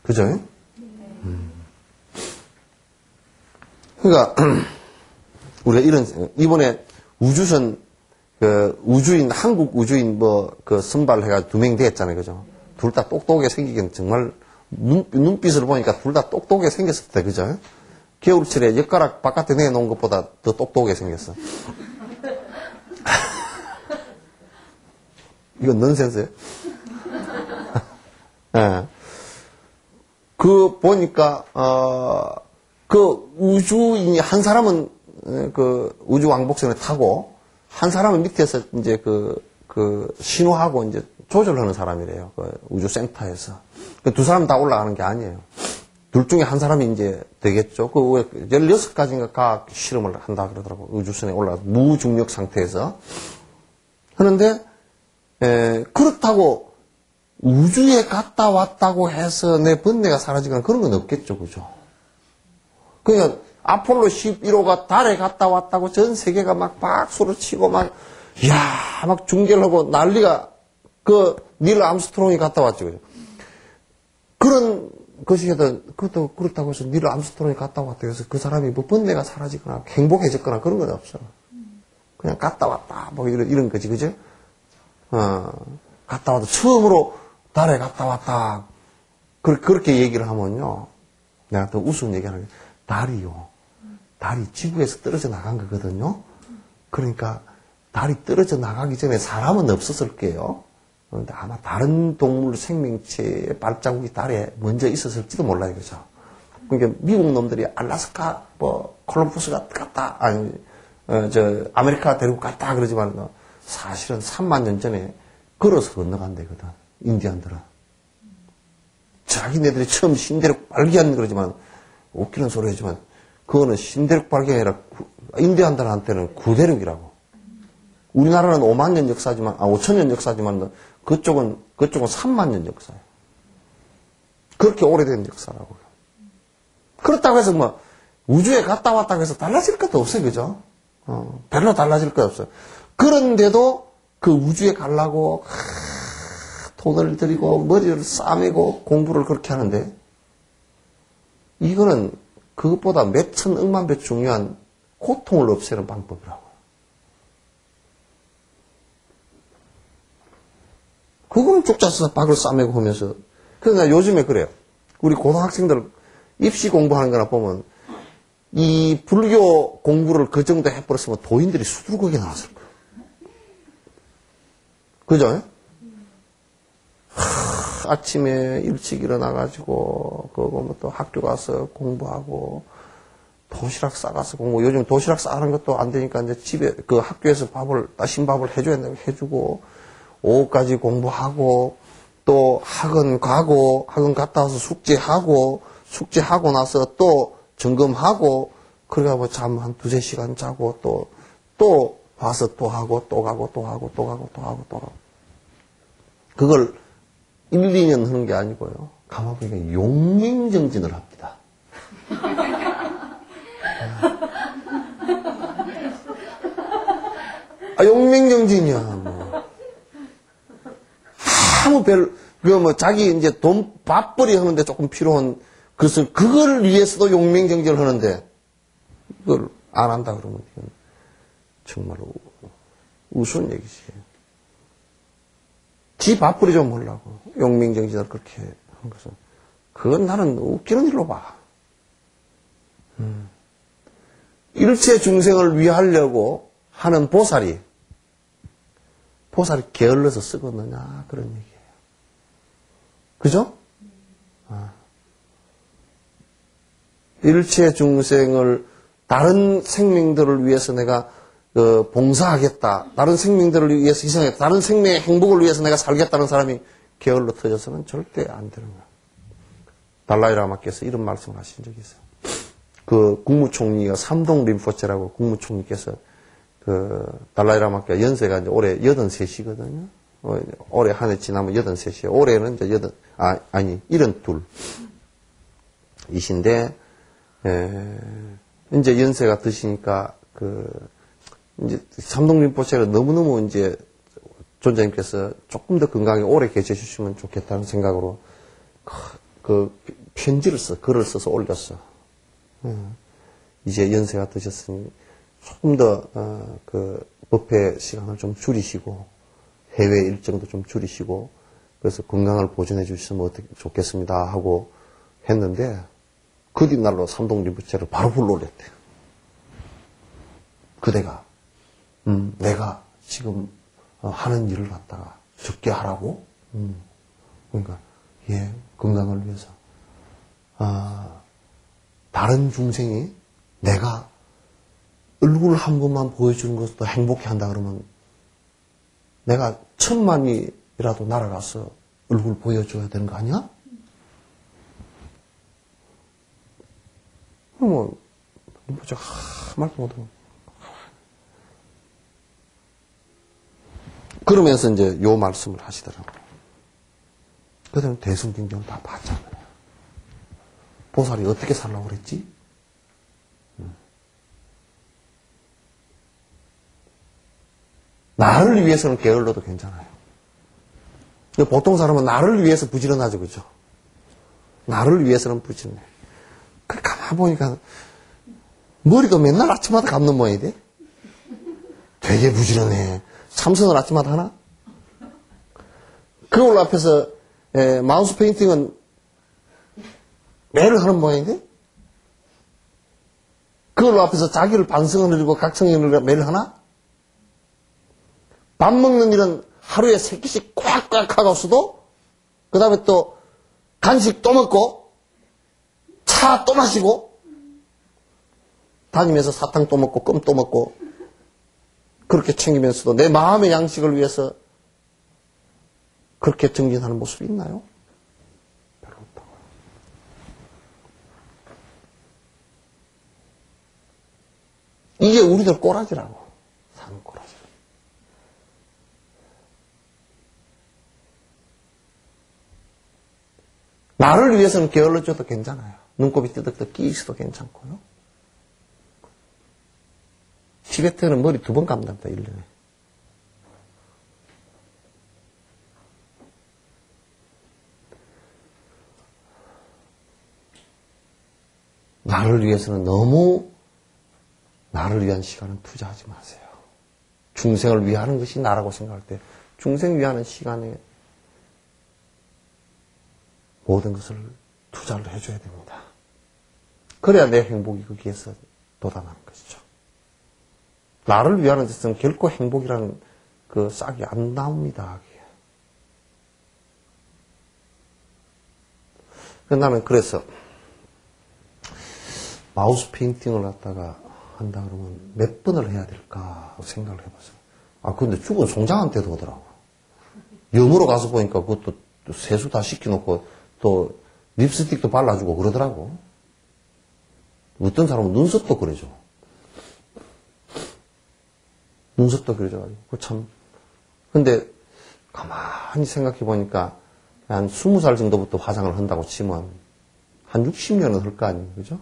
그죠? 그러니까 우리가 이번에 우주선 우주인 한국 우주인 선발해가지고 2명 됐잖아요. 그죠? 둘 다 똑똑하게 생기긴 정말 눈빛을 보니까 둘 다 똑똑하게 생겼을 때, 그죠? 겨울철에 엿가락 바깥에 내놓은 것보다 더 똑똑하게 생겼어. 이건 넌센스예요. 네. 그 보니까 그 우주인이 한 사람은 그 우주 왕복선을 타고 한 사람은 밑에서 이제 그 신호하고 이제 조절하는 사람이래요. 그 우주센터에서. 두 사람 다 올라가는 게 아니에요. 둘 중에 한 사람이 이제 되겠죠. 그 16가지인가 과학 실험을 한다 그러더라고. 우주선에 올라가서 무중력 상태에서. 하는데, 그렇다고 우주에 갔다 왔다고 해서 내 번뇌가 사라지거나 그런 건 없겠죠. 그죠? 그러니까 아폴로 11호가 달에 갔다 왔다고 전 세계가 막 박수를 치고 막, 이야, 막 중계를 하고 난리가, 닐 암스트롱이 갔다 왔죠. 그죠? 그런 것이 그것도 그렇다고 해서 닐 암스트롱이 갔다 왔다고 해서 그 사람이 뭐 번뇌가 사라지거나 행복해졌거나 그런 건 없어. 그냥 갔다 왔다, 뭐 이런 거지, 그죠? 갔다 왔다. 처음으로 달에 갔다 왔다. 그렇게 얘기를 하면요. 내가 또 우스운 얘기 하는 게, 달이 지구에서 떨어져 나간 거거든요. 그러니까, 달이 떨어져 나가기 전에 사람은 없었을 거예요. 그런데 아마 다른 동물 생명체의 발자국이 달에 먼저 있었을지도 몰라요, 그죠? 그러니까 미국 놈들이 알라스카, 콜럼버스가 갔다, 아메리카 대륙 갔다 그러지만, 사실은 3만 년 전에 걸어서 건너간대거든, 인디안들은. 자기네들이 처음 신대륙 발견 그러지만, 웃기는 소리지만, 그거는 신대륙 발견이 아니라, 인디안들한테는 구대륙이라고. 우리나라는 5만 년 역사지만, 5천 년 역사지만, 그쪽은 3만 년 역사예요. 그렇게 오래된 역사라고요. 그렇다고 해서 뭐, 우주에 갔다 왔다고 해서 달라질 것도 없어요, 그죠? 별로 달라질 것 없어요. 그런데도 그 우주에 가려고, 돈을 들이고, 머리를 싸매고, 공부를 그렇게 하는데, 이거는 그것보다 몇 천억만 배 중요한 고통을 없애는 방법이라고. 그거는 쪽자 써서 박을 싸매고 하면서. 그러니까 요즘에 그래요. 우리 고등학생들 입시 공부하는 거나 보면 이 불교 공부를 그 정도 해버렸으면 도인들이 수두룩하게 나왔을 거예요. 그죠? 아침에 일찍 일어나가지고 그거 뭐 또 학교 가서 공부하고 도시락 싸가서 공부. 요즘 도시락 싸는 것도 안 되니까 이제 집에 그 학교에서 신밥을 해줘야 된다고 해주고 오후까지 공부하고 또 학원 가고 학원 갔다 와서 숙제하고 나서 또 점검하고 그래가지고 잠 한 2-3시간 자고 또 와서 또 하고 또 가고 또 하고 또 가고 또 하고 또 하고 그걸 1-2년 하는 게 아니고요. 가만 보니까 용맹정진을 합니다. 용맹정진이야, 뭐. 아무 자기 이제 밥벌이 하는데 조금 필요한 그걸 위해서도 용맹정진을 하는데, 그걸 안 한다 그러면, 이건 정말로 우스운 얘기지. 지 밥벌이 좀 하려고 용맹정진을 그렇게 한 것은 그건 나는 웃기는 일로 봐. 일체 중생을 위하려고 하는 보살이 게을러서 쓰겠느냐 그런 얘기예요. 그죠? 일체 중생을 다른 생명들을 위해서 내가 봉사하겠다. 다른 생명들을 위해서 희생하겠다. 다른 생명의 행복을 위해서 내가 살겠다는 사람이 게을러 터져서는 절대 안 되는 거야. 달라이라마께서 이런 말씀을 하신 적이 있어요. 그 국무총리가 삼동 림포체라고 국무총리께서 달라이라마께 연세가 이제 올해 83이거든요. 올해 한 해 지나면 83이에요. 올해는 이제 72 이신데, 이제 연세가 드시니까 이제 삼동 림포체를 너무너무 이제 존자님께서 조금 더 건강하게 오래 계셔주시면 좋겠다는 생각으로 글을 써서 올렸어. 이제 연세가 드셨으니 조금 더 법회 시간을 좀 줄이시고 해외 일정도 좀 줄이시고 그래서 건강을 보존해 주시면 어떻게 좋겠습니다 하고 했는데 그 뒷날로 삼동 림포체를 바로 불러올렸대요. 그대가 내가 지금 하는 일을 갖다가 적게 하라고? 그러니까, 건강을 위해서. 다른 중생이 내가 얼굴 한 번만 보여주는 것도 행복해 한다 그러면 내가 1000만이라도 날아가서 얼굴 보여줘야 되는 거 아니야? 뭐, 뭐죠? 말도 못하고. 그러면서 이제 요 말씀을 하시더라고요. 그다음에 대승경전 다 봤잖아요. 보살이 어떻게 살라고 그랬지? 나를 위해서는 게을러도 괜찮아요. 보통 사람은 나를 위해서 부지런하죠, 그죠? 나를 위해서는 부지런해. 그 가만 보니까 머리도 맨날 아침마다 감는 모양이 돼. 되게 부지런해. 참선을 아침마다 하나? 그걸 앞에서 마우스 페인팅은 매일 하는 모양인데? 그걸로 앞에서 자기를 반성을 늘리고 각성을 매일 하나? 밥 먹는 일은 하루에 3끼씩 꽉꽉 하고 없어도 그 다음에 또 간식 또 먹고 차 또 마시고 다니면서 사탕 또 먹고 껌 또 먹고 그렇게 챙기면서도 내 마음의 양식을 위해서 그렇게 정진하는 모습이 있나요? 별로 없다고요. 이게 우리들 꼬라지라고. 사는 꼬라지. 나를 위해서는 게을러져도 괜찮아요. 눈곱이 뜨덕뜨덕 끼있어도 괜찮고요. 티베트는 머리 2번 감는다, 1년에. 나를 위해서는 너무 나를 위한 시간은 투자하지 마세요. 중생을 위하는 것이 나라고 생각할 때 중생 위하는 시간에 모든 것을 투자를 해줘야 됩니다. 그래야 내 행복이 거기에서 돋아나는 것이죠. 나를 위하는 데서는 결코 행복이라는 그 싹이 안 나옵니다. 나는 그래서 마우스 페인팅을 갖다가 한다 그러면 몇 번을 해야 될까 생각을 해봤어요. 근데 죽은 송장한테도 오더라고. 염으로 가서 보니까 그것도 세수 다 시켜놓고 또 립스틱도 발라주고 그러더라고. 어떤 사람은 눈썹도 그려줘. 눈썹도 그려줘가지고. 참. 근데 가만히 생각해 보니까 한 20살 정도부터 화장을 한다고 치면 한 60년은 할 거 아니에요. 그죠?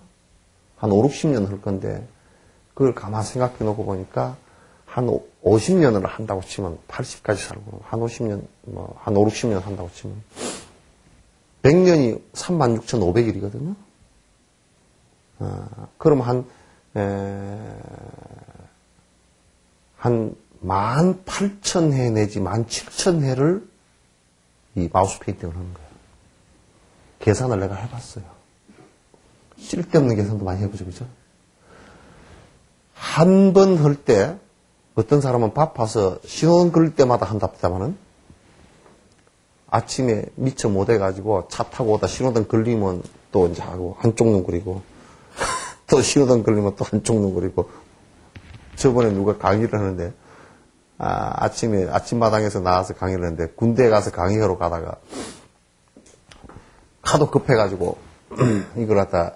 한 5, 60년 할 건데 그걸 가만히 생각해 놓고 보니까 한 50년을 한다고 치면 80까지 살고 한 50년, 한 5, 60년 한다고 치면 100년이 36,500일이거든요. 그럼 한 18,000해 내지 17,000해를 이 마우스 페인팅을 하는 거예요. 계산을 내가 해봤어요. 쓸데없는 계산도 많이 해보죠, 그죠? 한 번 할 때, 어떤 사람은 바빠서 신호등 걸릴 때마다 한답니다만은, 아침에 미처 못 해가지고 차 타고 오다 신호등 걸리면 또 이제 하고, 한쪽 눈 그리고, 또 신호등 걸리면 또 한쪽 눈 그리고, 저번에 누가 강의를 하는데, 아침에, 아침마당에서 나와서 강의를 했는데, 군대에 가서 강의하러 가다가, 하도 급해가지고, 이걸 갖다,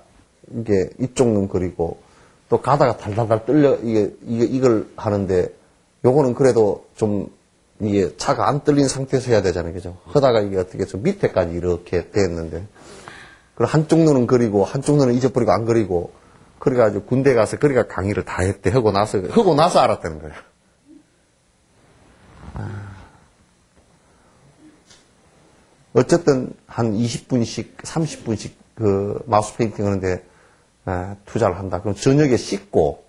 이게 이쪽 눈 그리고, 또 가다가 달달달 떨려, 이걸 하는데, 요거는 그래도 좀, 이게 차가 안 떨린 상태에서 해야 되잖아요. 그죠? 하다가 이게 어떻게 좀 밑에까지 이렇게 됐는데, 그리고 한쪽 눈은 그리고, 한쪽 눈은 잊어버리고 안 그리고, 그래가지고 군대 가서 그러니까 강의를 다 했대. 하고 나서 알았다는 거야. 어쨌든 한 20분씩, 30분씩 그 마우스 페인팅 하는데 투자를 한다. 그럼 저녁에 씻고,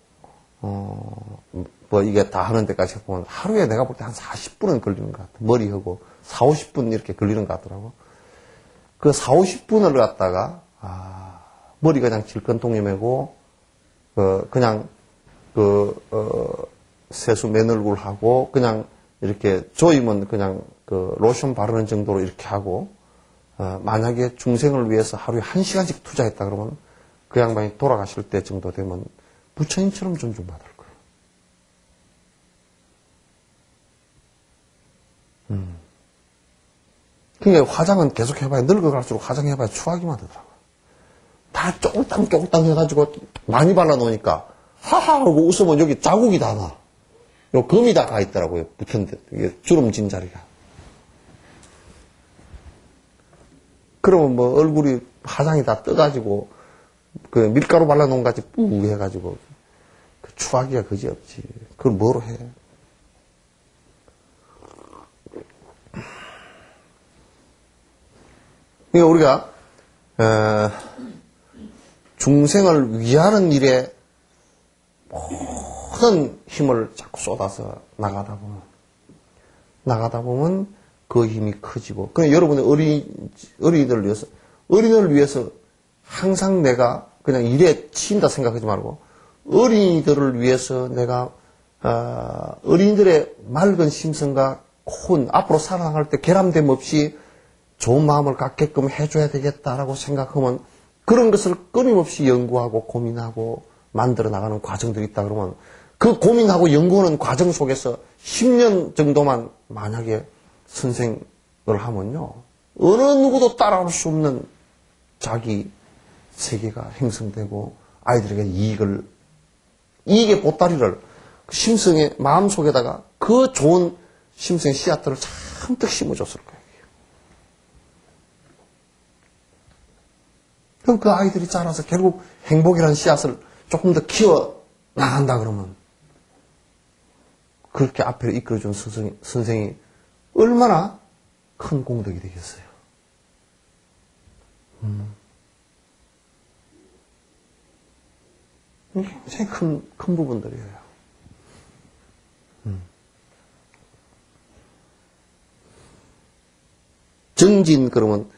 뭐 이게 다 하는 데까지 보면 하루에 내가 볼 때 한 40분은 걸리는 것 같아. 머리하고 4, 50분 이렇게 걸리는 것 같더라고. 그 4, 50분을 갖다가, 머리 그냥 질끈통에 메고, 그냥, 세수 맨 얼굴 하고, 그냥 이렇게 조이면 그냥 로션 바르는 정도로 이렇게 하고, 만약에 중생을 위해서 하루에 1시간씩 투자했다 그러면 그 양반이 돌아가실 때 정도 되면 부처님처럼 존중받을 거예요. 그러니까 화장은 계속 해봐야, 늙어갈수록 화장해봐야 추하기만 하더라고요. 다 쫄땅쫄땅 해가지고 많이 발라놓으니까 하하 하고 웃으면 여기 자국이 다 나. 요 금이 다 가 있더라고요. 붙은데, 이게 주름진 자리가. 그러면 뭐 얼굴이 화장이 다 떠가지고 그 밀가루 발라놓은 같이 뿌 해가지고 그 추하기가 그지없지. 그걸 뭐로 해? 그러니까 우리가 중생을 위하는 일에 모든 힘을 자꾸 쏟아서 나가다 보면 그 힘이 커지고. 그러니까 여러분의 어린이들을 위해서 항상 내가 그냥 일에 치인다 생각하지 말고, 어린이들을 위해서 내가 어린이들의 맑은 심성과 고운, 앞으로 살아나갈 때 결함됨 없이 좋은 마음을 갖게끔 해줘야 되겠다라고 생각하면, 그런 것을 끊임없이 연구하고 고민하고 만들어 나가는 과정들이 있다 그러면, 그 고민하고 연구하는 과정 속에서 10년 정도만 만약에 선생을 하면요, 어느 누구도 따라올 수 없는 자기 세계가 형성되고 아이들에게 이익의 보따리를 심성의 마음속에다가 그 좋은 심성의 씨앗들을 잔뜩 심어줬을 거예요. 그럼 그 아이들이 자라서 결국 행복이라는 씨앗을 조금 더 키워 나간다 그러면, 그렇게 앞에 이끌어준 선생이 얼마나 큰 공덕이 되겠어요. 굉장히 큰 부분들이에요. 정진, 그러면,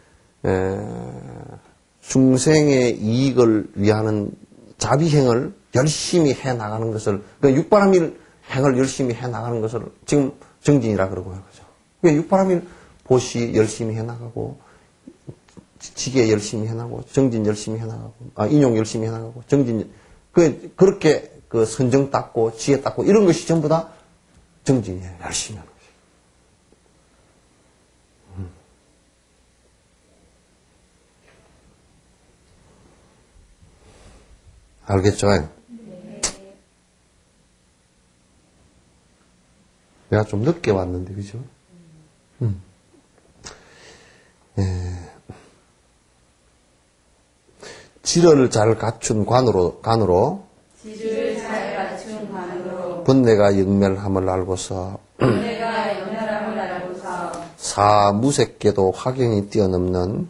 중생의 이익을 위하는 자비행을 열심히 해 나가는 것을, 그러니까 육바람일 행을 열심히 해 나가는 것을 지금 정진이라 그러고 하는 거죠. 그러니까 육바람일 보시 열심히 해 나가고, 지계 열심히 해 나가고, 정진 열심히 해 나가고, 인용 열심히 해 나가고, 정진, 그렇게 그 선정 닦고, 지혜 닦고, 이런 것이 전부 다 정진이에요. 열심히 하는 것이. 알겠죠? 네. 내가 좀 늦게 왔는데, 그죠? 지를 잘 갖춘 관으로 지를 잘 갖춘 관으로 번뇌가 영멸함을 알고서 사무색계도 확연히 뛰어넘는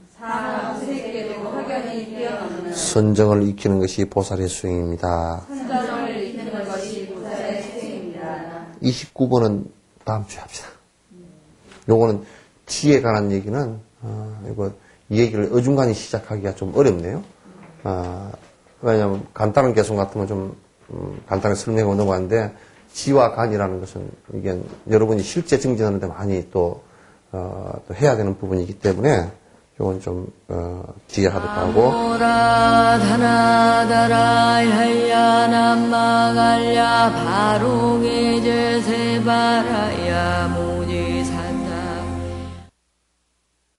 선정을 익히는 것이 보살의 수행입니다. 29번은 다음 주에 합시다. 요거는 지에 관한 얘기는 이거 이 얘기를 어중간히 시작하기가 좀 어렵네요. 왜냐하면 간단한 개성 같으면 좀 간단하게 설명하고 넘어가는데, 지와 간이라는 것은 이게 여러분이 실제 정진하는데 많이 또 해야 되는 부분이기 때문에 이건 좀 지혜하도록 하고. 바로